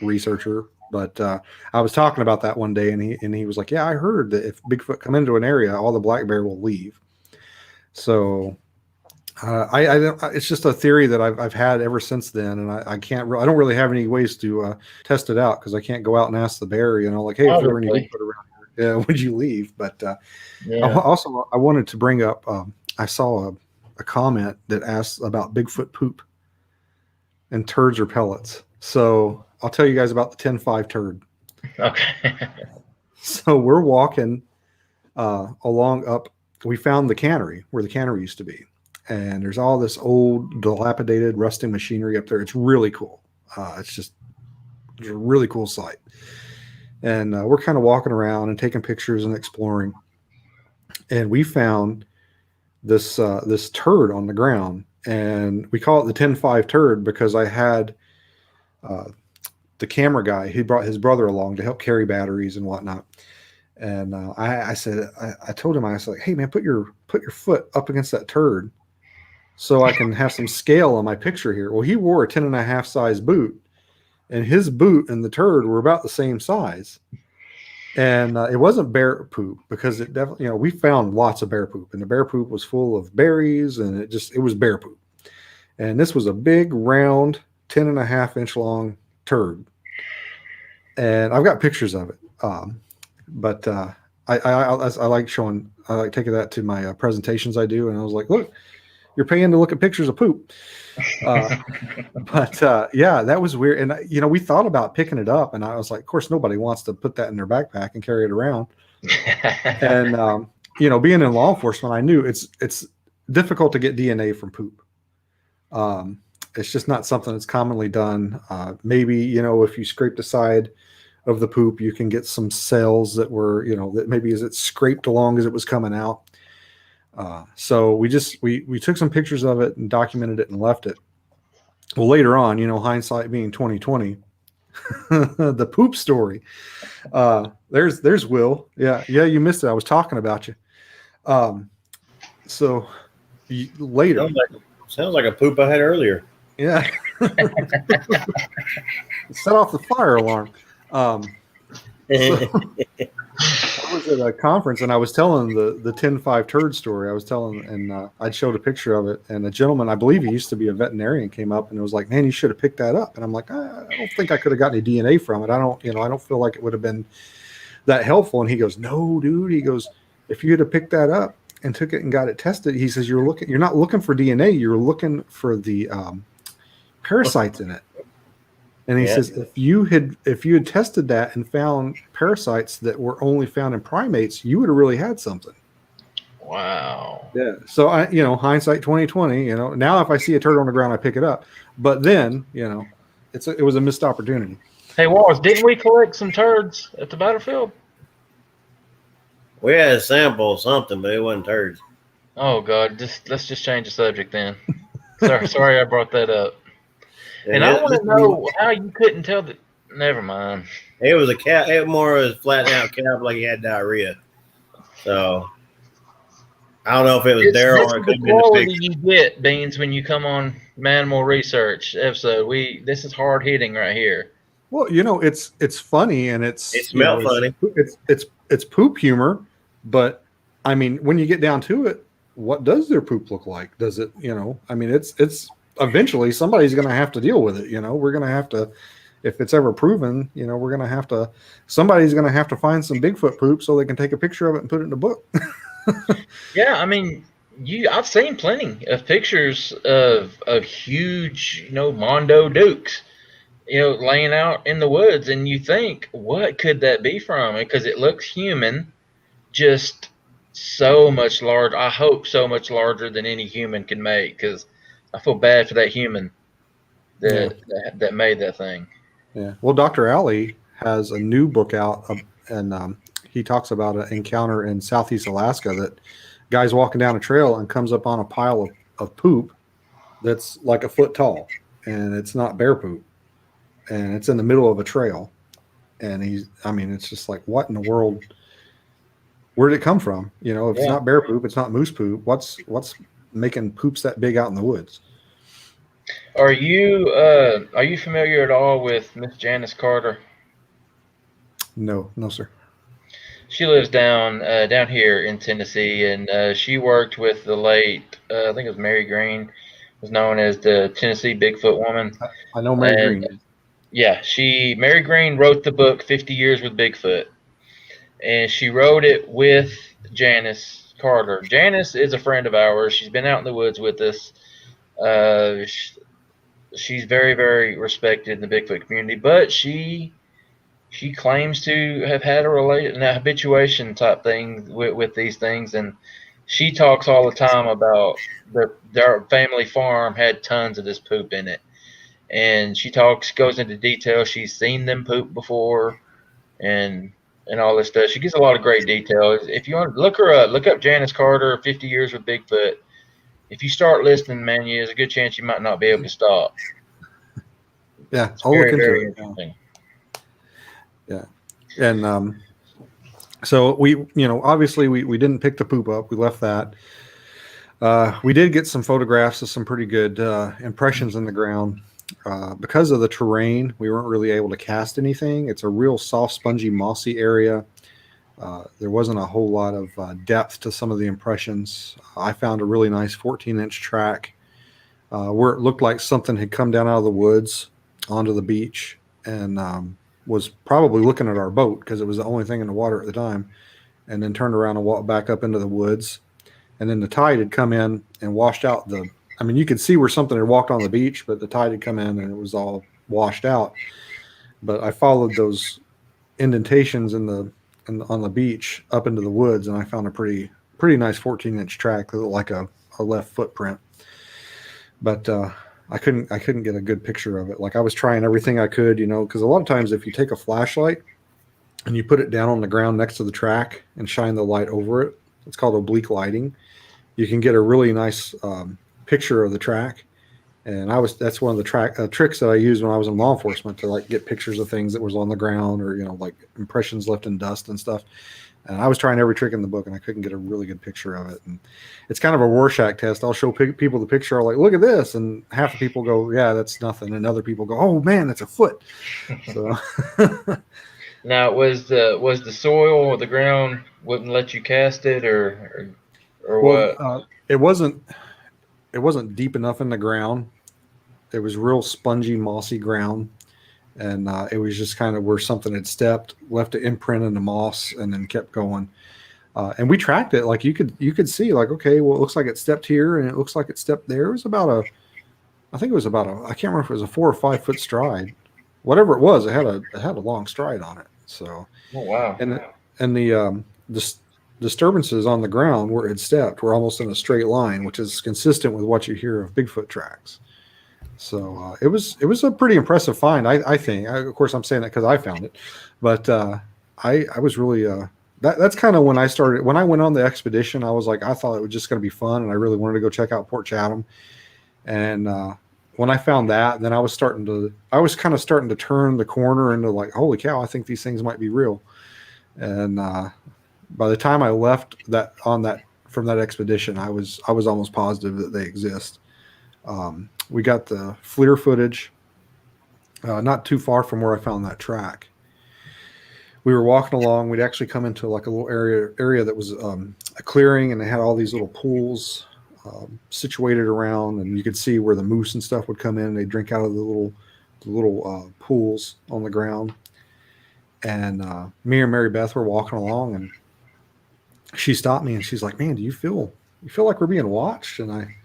researcher. But I was talking about that one day, and he was like, "Yeah, I heard that if Bigfoot come into an area, all the black bear will leave." So it's just a theory that I've had ever since then, and I don't really have any ways to test it out, because I can't go out and ask the bear, like, "Hey, if there were any Bigfoot around here, would you leave?" But I wanted to bring up. I saw a comment that asked about Bigfoot poop and turds or pellets. So I'll tell you guys about the 10-5 turd. Okay. So we're walking along up. We found the cannery, where the cannery used to be. And there's all this old, dilapidated, rusting machinery up there. It's really cool. It's a really cool sight. And we're kind of walking around and taking pictures and exploring. And we found this turd on the ground. And we call it the 10-5 turd because I had the camera guy, he brought his brother along to help carry batteries and whatnot. And I told him, I was like, "Hey man, put your foot up against that turd so I can have some scale on my picture here." Well, he wore a 10.5 size boot, and his boot and the turd were about the same size. And it wasn't bear poop, because it definitely, we found lots of bear poop, and the bear poop was full of berries, and it was bear poop. And this was a big, round, 10.5 inch long turd. And I've got pictures of it. But I like taking that to my presentations I do. And I was like, "Look, you're paying to look at pictures of poop." But yeah, that was weird. And, we thought about picking it up, and I was like, of course, nobody wants to put that in their backpack and carry it around. And, being in law enforcement, I knew it's difficult to get DNA from poop. It's just not something that's commonly done. Maybe, if you scrape the side of the poop, you can get some cells that were, that maybe as it scraped along as it was coming out. So we took some pictures of it and documented it and left it. Well, later on, hindsight being 2020, the poop story. There's Will. Yeah, you missed it. I was talking about you. So later. Sounds like a poop I had earlier. Yeah. Set off the fire alarm. So, I was at a conference and I was telling the 10-5 turd story. I was telling, and I'd showed a picture of it, and a gentleman, I believe he used to be a veterinarian, came up and was like, "Man, you should have picked that up." And I'm like, I don't think I could have gotten any DNA from it. I don't feel like it would have been that helpful. And he goes, "No, dude." He goes, "If you had to pick that up and took it and got it tested," he says, you're not looking for DNA, you're looking for the parasites in it. And he says, if you had tested that and found parasites that were only found in primates, you would have really had something. Wow. Yeah. So hindsight 2020, now if I see a turtle on the ground, I pick it up. But then, it was a missed opportunity. Hey, Walls, didn't we collect some turds at the battlefield? We had a sample of something, but it wasn't turds. Oh God, let's just change the subject then. Sorry I brought that up. And I want to know how you couldn't tell that. Never mind. It was a cat. It more was flat out calf like he had diarrhea. So I don't know if it was Daryl or it could have been the picture. You get, Beans, when you come on Mannimal Research episode. This is hard hitting right here. Well, it's funny and it smells funny. It's poop humor, but I mean, when you get down to it, what does their poop look like? Does it, it's eventually somebody's going to have to deal with it. We're going to have to, if it's ever proven, somebody's going to have to find some Bigfoot poop so they can take a picture of it and put it in a book. Yeah. I mean, I've seen plenty of pictures of huge, Mondo Dukes, laying out in the woods. And you think, what could that be from? Because it looks human, just so much larger. I hope so much larger than any human can make, because I feel bad for that human that made that thing. Yeah. Well, Dr. Alley has a new book out, and he talks about an encounter in Southeast Alaska that guy's walking down a trail and comes up on a pile of poop that's like a foot tall, and it's not bear poop, and it's in the middle of a trail. And it's just like, what in the world? Where did it come from? If it's not bear poop, it's not moose poop. What's making poops that big out in the woods? Are you familiar at all with Miss Janice Carter? No, sir. She lives down here in Tennessee, and she worked with the late, I think it was Mary Green, was known as the Tennessee Bigfoot Woman. I know Mary Green. Yeah, Mary Green wrote the book 50 Years with Bigfoot, and she wrote it with Janice Carter. Janice is a friend of ours. She's been out in the woods with us. She's very, very respected in the Bigfoot community, but she claims to have had a habituation type thing with these things, and she talks all the time about their family farm had tons of this poop in it, and she goes into detail. She's seen them poop before, and all this stuff. She gives a lot of great detail. If you want to look her up, look up Janice Carter, 50 Years with Bigfoot. If you start listening, man, there's a good chance you might not be able to stop. Yeah, I'll look into it. Yeah. And so we, obviously we didn't pick the poop up. We left that. We did get some photographs of some pretty good impressions in the ground. Because of the terrain, we weren't really able to cast anything. It's a real soft, spongy, mossy area. There wasn't a whole lot of depth to some of the impressions. I found a really nice 14-inch track where it looked like something had come down out of the woods onto the beach and was probably looking at our boat because it was the only thing in the water at the time, and then turned around and walked back up into the woods. And then the tide had come in and washed out you could see where something had walked on the beach, but the tide had come in and it was all washed out. But I followed those indentations on the beach up into the woods, and I found a pretty nice 14-inch track that looked like a left footprint. But I couldn't get a good picture of it. Like, I was trying everything I could, because a lot of times if you take a flashlight and you put it down on the ground next to the track and shine the light over it, it's called oblique lighting. you can get a really nice picture of the track. And that's one of the tricks that I used when I was in law enforcement to like get pictures of things that was on the ground or, like impressions left in dust and stuff. And I was trying every trick in the book and I couldn't get a really good picture of it. And it's kind of a Rorschach test. I'll show people the picture. I'm like, look at this. And half the people go, yeah, that's nothing. And other people go, oh man, that's a foot. So Now, was the soil or the ground wouldn't let you cast it, or what? well, it wasn't deep enough in the ground. It was real spongy, mossy ground. And it was just kind of where something had stepped, left an imprint in the moss, and then kept going. And we tracked it. Like you could see, like, okay, well, it looks like it stepped here, and it looks like it stepped there. It was I think it was about I can't remember if it was a 4 or 5 foot stride, whatever it was. It had a long stride on it. So, Oh wow! and the disturbances on the ground where it stepped were almost in a straight line, which is consistent with what you hear of Bigfoot tracks. So it was a pretty impressive find, I think. Of course, I'm saying that because I found it, but I was really that's kind of when I went on the expedition. I was like, I thought it was just going to be fun, and I really wanted to go check out Port Chatham. And when I found that, then I was kind of starting to turn the corner into like, holy cow, I think these things might be real. And by the time I left from that expedition, I was almost positive that they exist. We got the FLIR footage not too far from where I found that track. We were walking along. We'd actually come into like a little area that was a clearing, and they had all these little pools situated around, and you could see where the moose and stuff would come in. And they'd drink out of the little pools on the ground. And me and Mary Beth were walking along, and she stopped me, and she's like, "Man, do you feel like we're being watched?" And I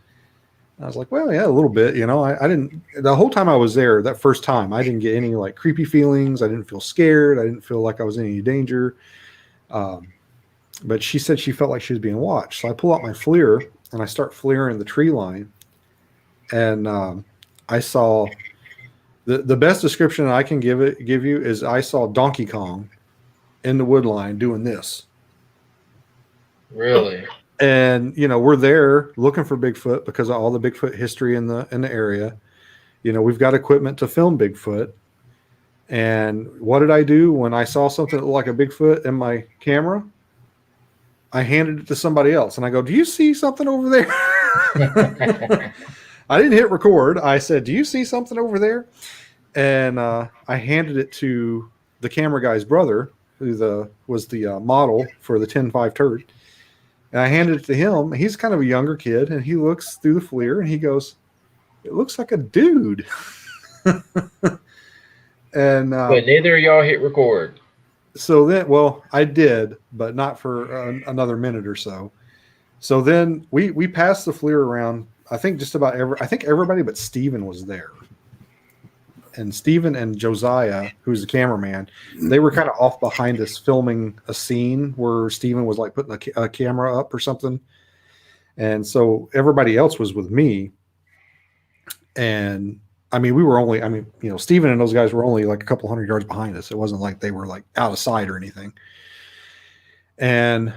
was like, well, yeah, a little bit, I didn't, the whole time I was there, that first time, I didn't get any like creepy feelings. I didn't feel scared. I didn't feel like I was in any danger. But she said she felt like she was being watched. So I pull out my FLIR and I start FLIRing the tree line. And I saw the best description I can give you is I saw Donkey Kong in the wood line doing this. Really? And we're there looking for Bigfoot because of all the Bigfoot history in the area. We've got equipment to film Bigfoot. And what did I do when I saw something that looked like a Bigfoot in my camera? I handed it to somebody else, and I go, "Do you see something over there?" I didn't hit record. I said, "Do you see something over there?" And I handed it to the camera guy's brother, who was the model for the 10.5 turd. And I handed it to him. He's kind of a younger kid, and he looks through the FLIR, and he goes, "It looks like a dude." And But neither of y'all hit record. So then, well, I did, but not for another minute or so. So then we passed the FLIR around. I think everybody but Steven was there. And Steven and Josiah, who's the cameraman, they were kind of off behind us filming a scene where Steven was like putting a camera up or something. And so everybody else was with me. And Steven and those guys were only like a couple hundred yards behind us. It wasn't like they were like out of sight or anything. And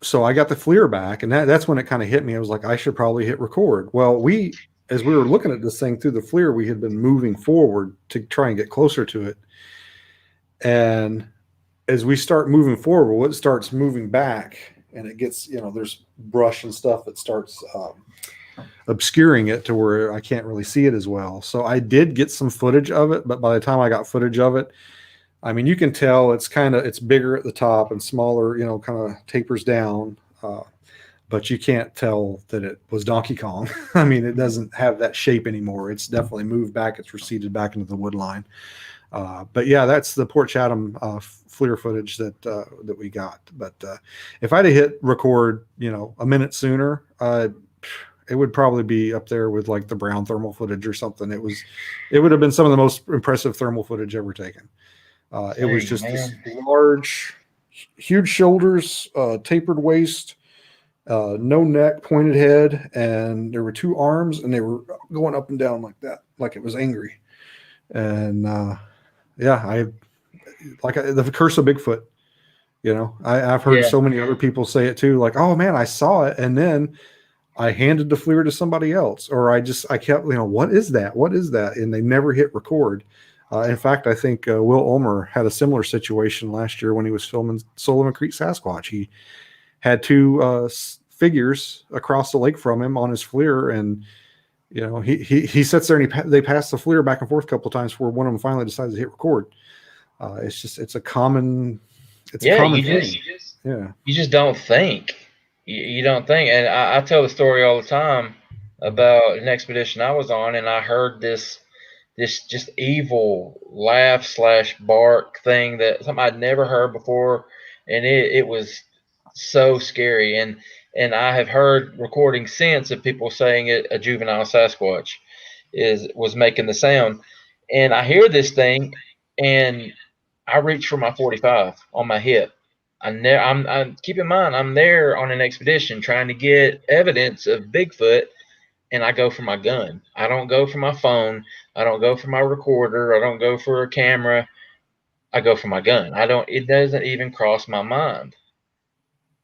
so I got the FLIR back, and that's when it kind of hit me. I was like, I should probably hit record. Well, as we were looking at this thing through the FLIR, we had been moving forward to try and get closer to it. And as we start moving forward, well, it starts moving back, and it gets, there's brush and stuff that starts obscuring it to where I can't really see it as well. So I did get some footage of it, but by the time I got footage of it, you can tell it's bigger at the top and smaller, kind of tapers down. But you can't tell that it was Donkey Kong. It doesn't have that shape anymore. It's definitely moved back. It's receded back into the wood line. But yeah, that's the Port Chatham FLIR footage that we got. But if I'd have hit record, a minute sooner, it would probably be up there with like the Brown thermal footage or something. It would have been some of the most impressive thermal footage ever taken. It was just this large, huge shoulders, tapered waist, no neck, pointed head, and there were 2 arms, and they were going up and down like that, like it was angry. And the curse of Bigfoot. I've heard Yeah. so many other people say it too, like, oh man, I saw it, and then I handed the FLIR to somebody else, or I kept, what is that? What is that? And they never hit record. In fact, I think Will Ulmer had a similar situation last year when he was filming Solomon Creek Sasquatch. He had two figures across the lake from him on his FLIR, and he sits there and they pass the FLIR back and forth a couple of times before one of them finally decides to hit record. It's a common thing. You just don't think. You don't think. And I tell the story all the time about an expedition I was on, and I heard this just evil laugh / bark thing, that something I'd never heard before, and it was so scary. And I have heard recordings since of people saying a juvenile Sasquatch was making the sound, and I hear this thing, and I reach for my 45 on my hip. I'm keep in mind, I'm there on an expedition trying to get evidence of Bigfoot, and I go for my gun. I don't go for my phone. I don't go for my recorder. I don't go for a camera. I go for my gun. It doesn't even cross my mind.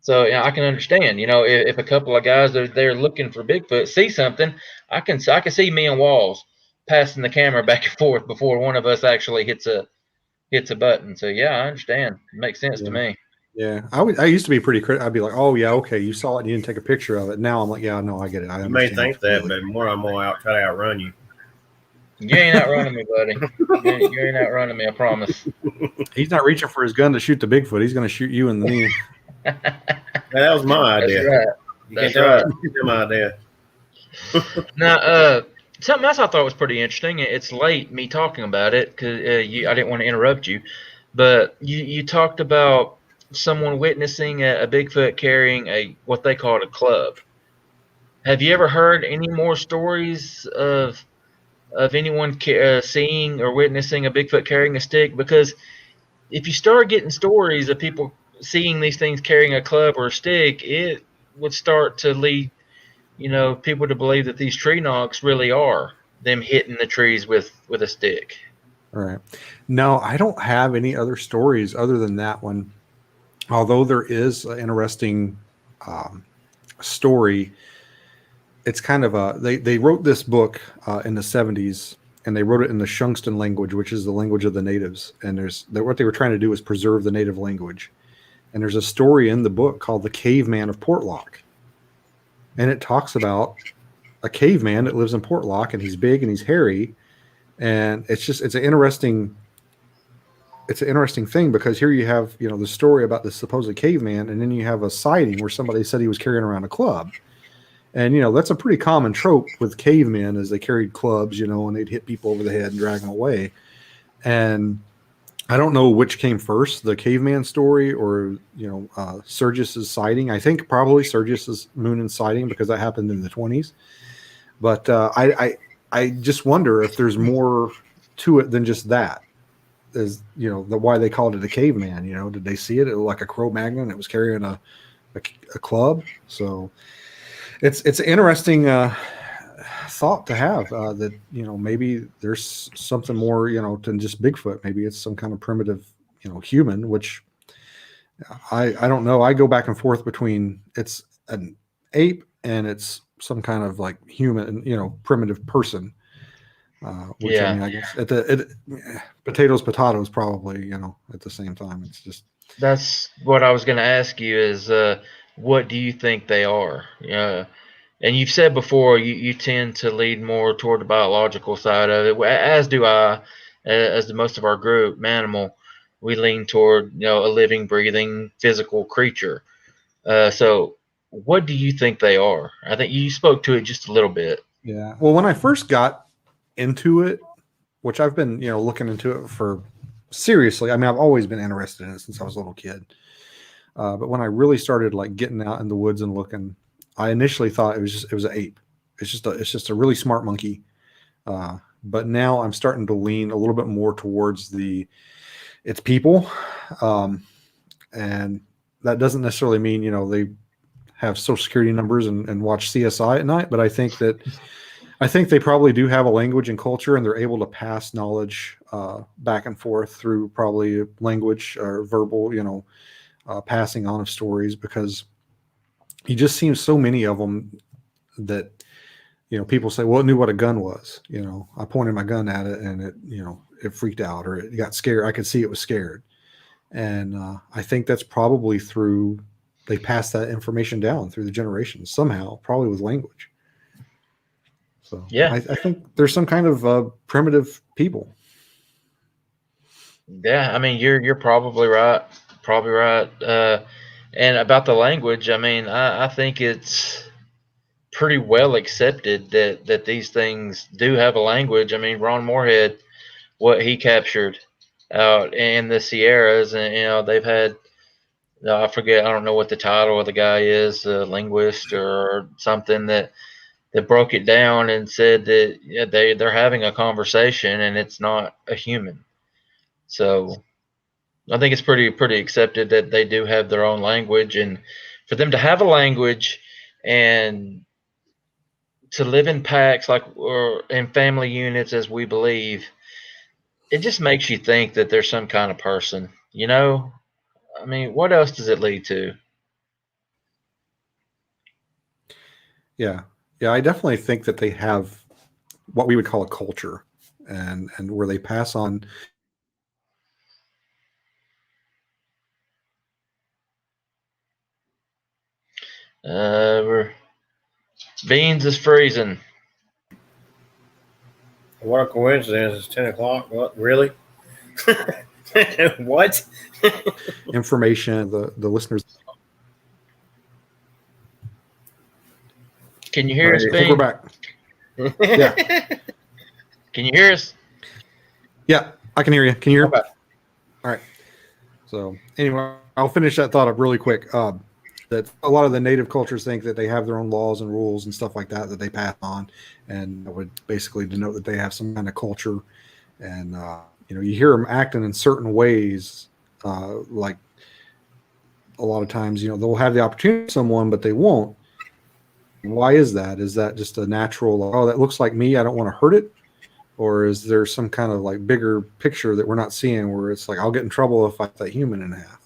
So I can understand, if a couple of guys that are there looking for Bigfoot see something, I can see me and Walls passing the camera back and forth before one of us actually hits a button. So yeah, I understand. It makes sense to me. Yeah, I used to be pretty critical. I'd be like, oh yeah, okay, you saw it and you didn't take a picture of it. Now I'm like, yeah, no, I get it. I You may understand think that, but more I'm gonna try to outrun you. You ain't outrunning me, buddy. You ain't outrunning me, I promise. He's not reaching for his gun to shoot the Bigfoot. He's going to shoot you in the knee. That was my idea. That's right. That's right. My idea. Now, something else I thought was pretty interesting. It's late me talking about it because I didn't want to interrupt you, but you talked about someone witnessing a Bigfoot carrying what they called a club. Have you ever heard any more stories of anyone seeing or witnessing a Bigfoot carrying a stick? Because if you start getting stories of people seeing these things carrying a club or a stick, it would start to lead people to believe that these tree knocks really are them hitting the trees with a stick. All right. No, I don't have any other stories other than that one. Although there is an interesting story. It's kind of they wrote this book in the 70s, and they wrote it in the Shungston language, which is the language of the natives. And what they were trying to do is preserve the native language. And there's a story in the book called The Caveman of Portlock. And it talks about a caveman that lives in Portlock, and he's big and he's hairy. And it's an interesting thing, because here you have, the story about the supposed caveman, and then you have a sighting where somebody said he was carrying around a club. And, that's a pretty common trope with cavemen, is they carried clubs, and they'd hit people over the head and drag them away. And I don't know which came first, the caveman story or, Sergius's sighting. I think probably Sergius's moon and sighting, because that happened in the 20s. But I just wonder if there's more to it than just that. Is, why they called it a caveman. Did they see it? It was like a Cro-Magnon. It was carrying a club. So it's an interesting thought to have, that maybe there's something more than just Bigfoot. Maybe it's some kind of primitive human, which I don't know. I go back and forth between it's an ape and it's some kind of like human, primitive person. Which I mean, I guess potatoes probably, at the same time. It's just, that's what I was going to ask you is, what do you think they are? And you've said before, you tend to lead more toward the biological side of it, as do I, as do most of our group, Mannimal. We lean toward, a living, breathing, physical creature. So what do you think they are? I think you spoke to it just a little bit. Yeah. Well, when I first got into it, which I've been looking into it for seriously, I mean, I've always been interested in it since I was a little kid, but when I really started like getting out in the woods and looking, I initially thought it was an ape. It's just a really smart monkey, but now I'm starting to lean a little bit more towards it's people, and that doesn't necessarily mean they have social security numbers and watch CSI at night, but I think they probably do have a language and culture, and they're able to pass knowledge back and forth through probably language or verbal, passing on of stories, because you just seen so many of them that, people say, well, it knew what a gun was. I pointed my gun at it and it freaked out, or it got scared. I could see it was scared. And I think that's probably they passed that information down through the generations somehow, probably with language. So Yeah. I think there's some kind of primitive people. Yeah, I mean, you're probably right. Probably right. And about the language, I mean, I think it's pretty well accepted that these things do have a language. I mean, Ron Moorhead, what he captured out in the Sierras, and they've had, I forget, I don't know what the title of the guy is, a linguist or something, that broke it down and said that, yeah, they're having a conversation and it's not a human. So I think it's pretty accepted that they do have their own language, and for them to have a language and to live in packs, like, or in family units as we believe, it just makes you think that there's some kind of person. I mean, what else does it lead to? Yeah. Yeah. I definitely think that they have what we would call a culture, and where they pass on. Beans is freezing. What a coincidence! It's 10 o'clock. What, really? What? Information, the listeners. Can you hear us, I think we're Bean? back. Yeah. Can you hear us? Yeah, I can hear you. Can you hear? Okay. All right. So anyway, I'll finish that thought up really quick. That a lot of the native cultures think that they have their own laws and rules and stuff like that they pass on, and that would basically denote that they have some kind of culture. And you hear them acting in certain ways, like a lot of times, they'll have the opportunity to someone, but they won't. Why is that? Is that just a natural, oh, that looks like me, I don't want to hurt it? Or is there some kind of like bigger picture that we're not seeing, where it's like, I'll get in trouble if I cut that human in half?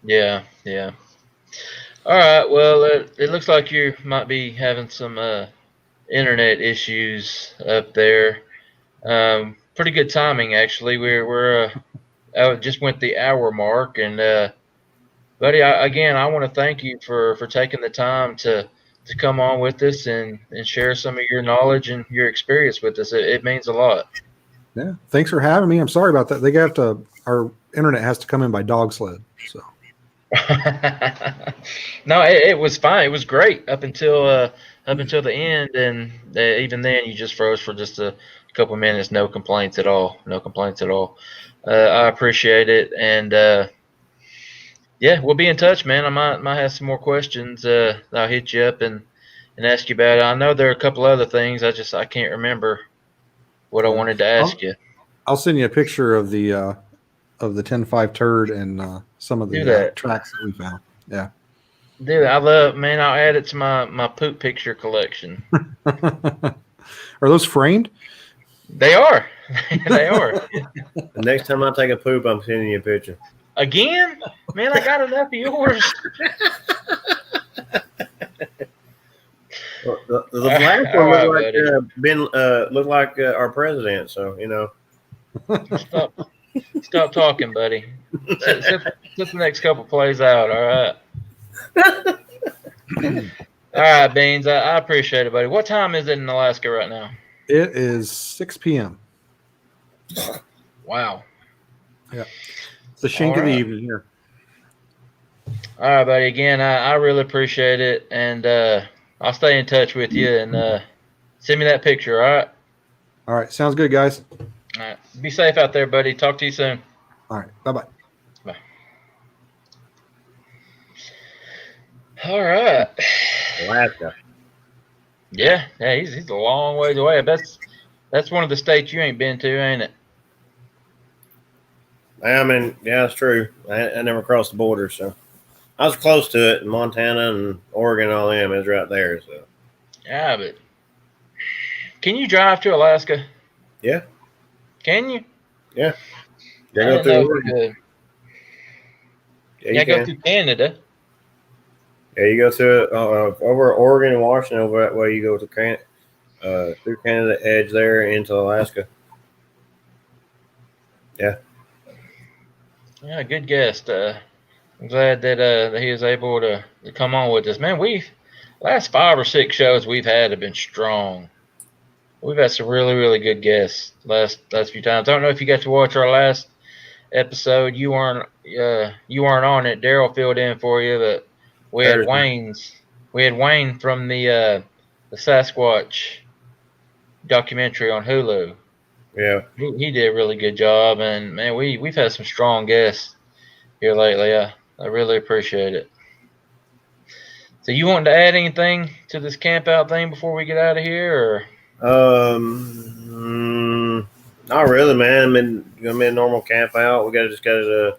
Yeah, yeah. All right. Well, it looks like you might be having some internet issues up there. Pretty good timing, actually. We're just went the hour mark, and buddy, again, I want to thank you for taking the time to come on with us and share some of your knowledge and your experience with us. It means a lot. Yeah. Thanks for having me. I'm sorry about that. Our internet has to come in by dog sled. So. No, it was fine. It was great up until the end, and even then, you just froze for just a couple minutes. No complaints at all. No complaints at all. I appreciate it, and yeah, we'll be in touch, man. I might have some more questions. I'll hit you up and ask you about it. I know there are a couple other things. I can't remember what I wanted to ask you. I'll send you a picture of the 10.5 turd and some of the tracks that we found. Yeah. Dude, man, I'll add it to my poop picture collection. Are those framed? They are. They are. The next time I take a poop, I'm sending you a picture. Again? Man, I got enough of yours. The last one looked like our president, so Stop talking, buddy. Sit the next couple plays out, all right? All right, Beans. I appreciate it, buddy. What time is it in Alaska right now? It is 6 p.m. Wow. Yeah. It's the shank of the evening here. All right, buddy. Again, I really appreciate it, and I'll stay in touch with you, and send me that picture, all right? All right. Sounds good, guys. All right. Be safe out there, buddy. Talk to you soon. All right. Bye-bye. Bye. All right. Alaska. Yeah, he's a long ways away. That's one of the states you ain't been to, ain't it? I mean, yeah, it's true. I never crossed the border, so I was close to it in Montana and Oregon and all them. It was right there, so. Yeah, but can you drive to Alaska? Yeah. Can you? Yeah. I didn't know if you could. Yeah, Yeah, you I go can. through Canada. Yeah, you go to over Oregon and Washington. Over that way, you go to through Canada edge there into Alaska. Yeah, Yeah, good guest. I'm glad that he was able to come on with us. Man, we've last 5 or 6 shows we've had have been strong. We've had some really, really good guests last few times. I don't know if you got to watch our last episode. You weren't on it. Daryl filled in for you, but we had Thursday. Wayne's we had Wayne from the Sasquatch documentary on Hulu. Yeah, He did a really good job, and man, we've had some strong guests here lately. I really appreciate it. So you want to add anything to this camp out thing before we get out of here, not really, man. I mean, gonna be a normal camp out. We just have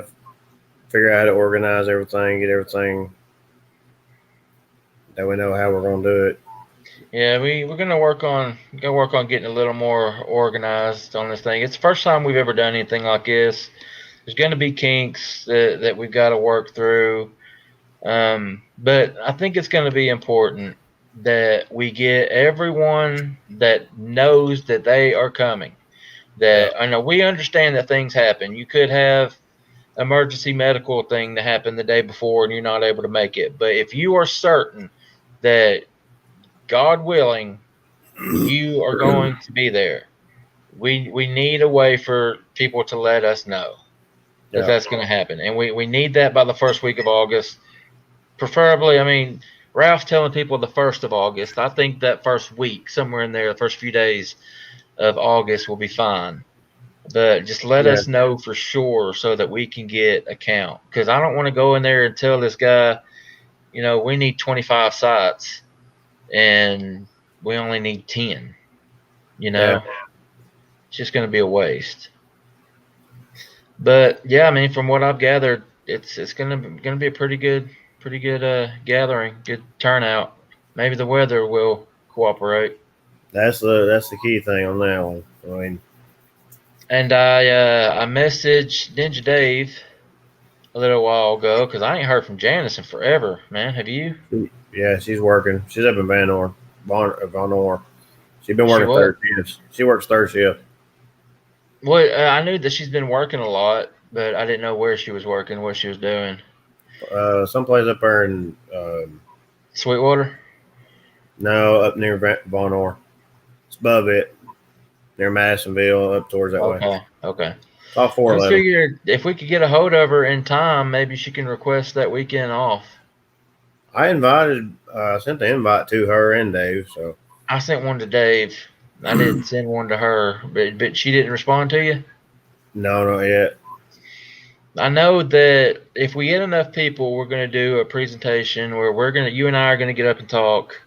to figure out how to organize everything, get everything that we know how we're gonna do it. yeah, we're gonna work on getting a little more organized on this thing. It's the first time we've ever done anything like this. There's gonna be kinks that we've got to work through, but I think it's gonna be important that we get everyone that knows that they are coming. Yeah, That I know we understand that things happen. You could have emergency medical thing that happened the day before and you're not able to make it. But if you are certain that God willing, you are going to be there, we need a way for people to let us know that yeah, that's going to happen. And we need that by the first week of August. Preferably, I mean, Ralph's telling people the 1st of August. I think that first week, somewhere in there, the first few days of August will be fine. But just let yeah, us know for sure so that we can get a count. Because I don't want to go in there and tell this guy, we need 25 sites and we only need 10. You yeah. know, it's just going to be a waste. But yeah, I mean, from what I've gathered, it's gonna be a pretty good gathering, good turnout. Maybe the weather will cooperate. That's the key thing on that one. I mean, And I messaged Ninja Dave a little while ago because I ain't heard from Janice in forever, man. Have you? yeah, she's working. She's up in Vanor. She's been She working what? third shift. She works third shift. What? I knew that she's been working a lot, but I didn't know where she was working, what she was doing. Someplace up there in Sweetwater. no, up near Vonor. It's above it, near Madisonville, up towards that way. Okay. Okay. It's all I just 411. figured if we could get a hold of her in time, maybe she can request that weekend off. I sent the invite to her and Dave. So I sent one to Dave. I didn't send one to her, but she didn't respond to you. no, not yet. I know that if we get enough people, we're going to do a presentation where you and I are going to get up and talk.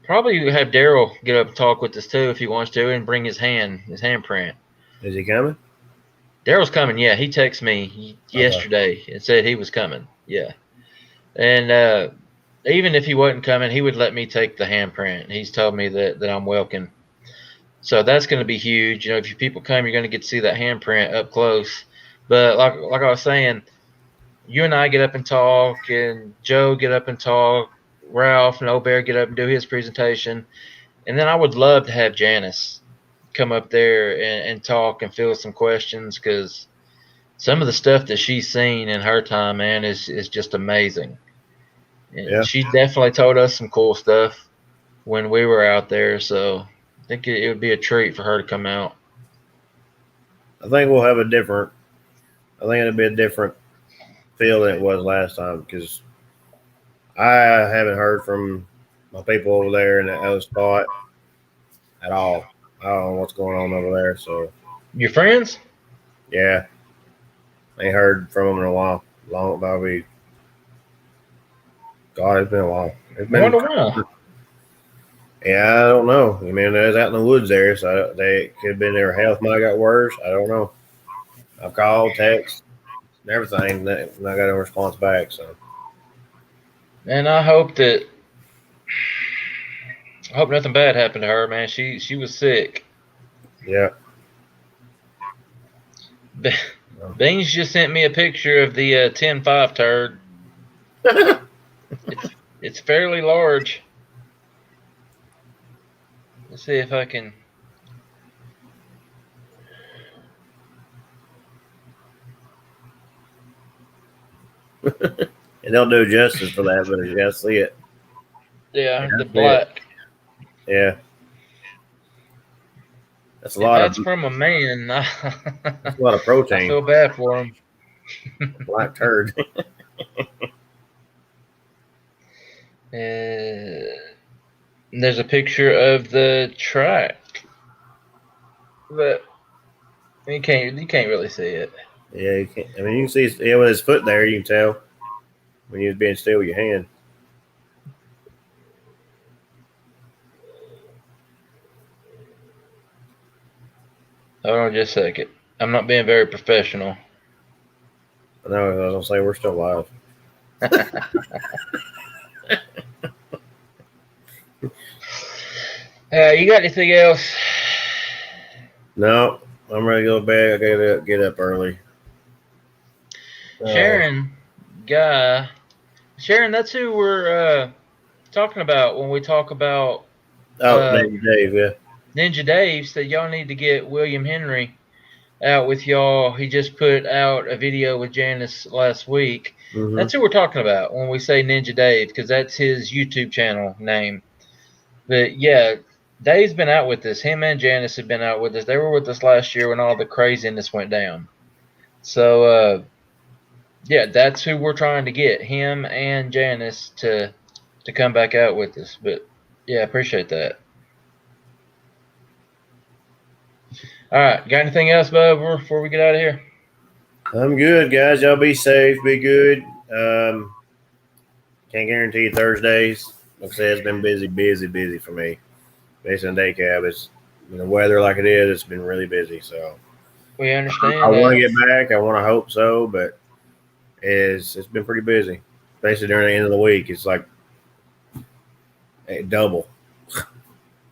Probably have Daryl get up and talk with us too if he wants to, and bring his handprint. Is he coming? Daryl's coming. Yeah, he texted me Okay. yesterday and said he was coming. Yeah, and even if he wasn't coming, he would let me take the handprint. He's told me that I'm welcome. So that's going to be huge. If people come, you're going to get to see that handprint up close. But like I was saying, you and I get up and talk, and Joe get up and talk, Ralph and Obear get up and do his presentation, and then I would love to have Janice come up there and talk and field some questions because some of the stuff that she's seen in her time, man, is just amazing. And Yeah, she definitely told us some cool stuff when we were out there. So I think it would be a treat for her to come out. I think we'll have a different. I think it'll be a different feel than it was last time because I haven't heard from my people over there in the other spot at all. I don't know what's going on over there. So Your friends? yeah, I ain't heard from them in a while. Long, probably. God, it's been a while. It's I been. wonder why. Yeah, I don't know. I mean, they was out in the woods there, so they could have been their health might have got worse. I don't know. I've called, text, and everything, and I got a response back. So And I hope nothing bad happened to her, man. She was sick. yeah, Beans just sent me a picture of the 10.5 turd. It's fairly large. Let's see if I can. It don't do justice for that, but you gotta see it. Yeah, the That's it. black. Yeah. That's a If lot of that's from a man, I protein. feel bad for him. Black turd. There's a picture of the track, but you can't really see it. Yeah, you can't. I mean, you can see with his foot there. You can tell when he was being still with your hand. Hold on just a second. I'm not being very professional. I know. I was gonna say we're still live. You got anything else? No, I'm ready to go to bed. I gotta get up early. Sharon, Sharon, that's who we're talking about when we talk about Dave. Yeah. Ninja Dave. Said y'all need to get William Henry out with y'all. He just put out a video with Janice last week. Mm-hmm. That's who we're talking about when we say Ninja Dave, because that's his YouTube channel name. But yeah, Dave's been out with us. Him and Janice have been out with us. They were with us last year when all the craziness went down. So yeah, that's who we're trying to get, him and Janice to come back out with us. But yeah, appreciate that. All right, got anything else, bud, before we get out of here? I'm good, guys. Y'all be safe. Be good. Can't guarantee Thursdays. Like I said, it's been busy for me. Based on day cab, it's the weather like it is. It's been really busy. So We understand. I want to get back. I want to hope so, but it's been pretty busy. Basically during the end of the week, it's like double.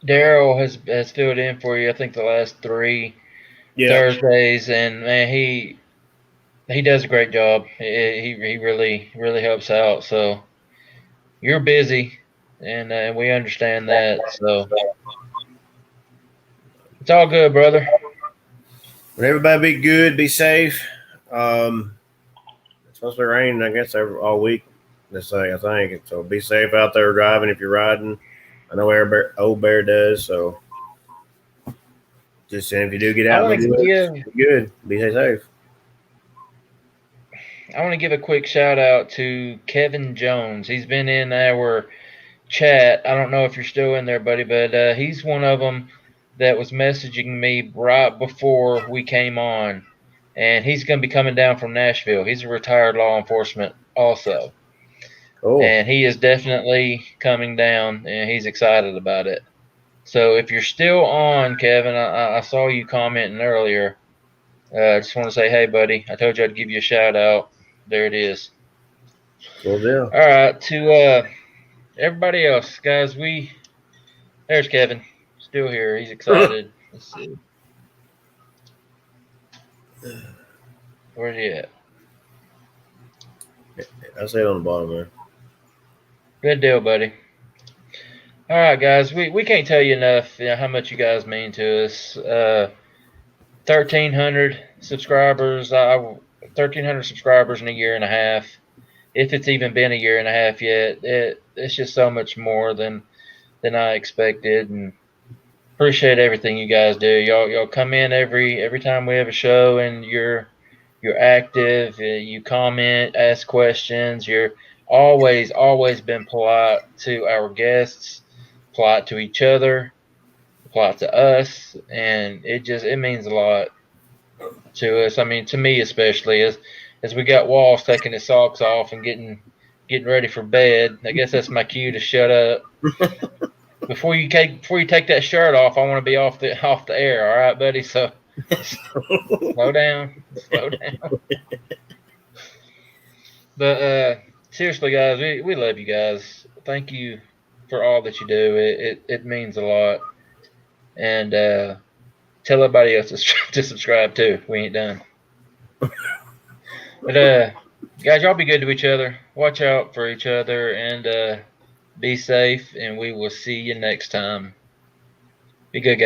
Daryl has filled in for you. I think the last 3 Thursdays, and man, he does a great job. He really helps out. So you're busy, and we understand that. So it's all good, brother. But everybody be good, be safe. It's supposed to be raining, I guess, all week. Let's say, I think. So be safe out there driving if you're riding. I know Old Bear does, so just if you do get out, be good. Be safe. I want to give a quick shout out to Kevin Jones. He's been in our chat. I don't know if you're still in there, buddy, but he's one of them that was messaging me right before we came on. And he's going to be coming down from Nashville. He's a retired law enforcement also. Cool. And he is definitely coming down, and he's excited about it. So if you're still on, Kevin, I saw you commenting earlier. I just want to say, hey, buddy, I told you I'd give you a shout out. There it is. Cool deal. All right, to everybody else, guys, there's Kevin, still here. He's excited. Let's see. Where's he at? I see it on the bottom there. Good deal, buddy. All right, guys, we can't tell you enough how much you guys mean to us. 1,300 subscribers. 1,300 subscribers in a year and a half. If it's even been a year and a half yet, it's just so much more than I expected, and appreciate everything you guys do. Y'all come in every time we have a show, and you're active. You comment, ask questions. You're always been polite to our guests, polite to each other, polite to us, and it means a lot to us. I mean, to me especially, as we got Walls taking his socks off and getting ready for bed. I guess that's my cue to shut up. Before you take that shirt off, I want to be off the air. All right, buddy. So slow down. But seriously, guys, we love you guys. Thank you for all that you do. It means a lot. And tell everybody else to subscribe too. We ain't done. But guys, y'all be good to each other. Watch out for each other and be safe. And we will see you next time. Be good, guys.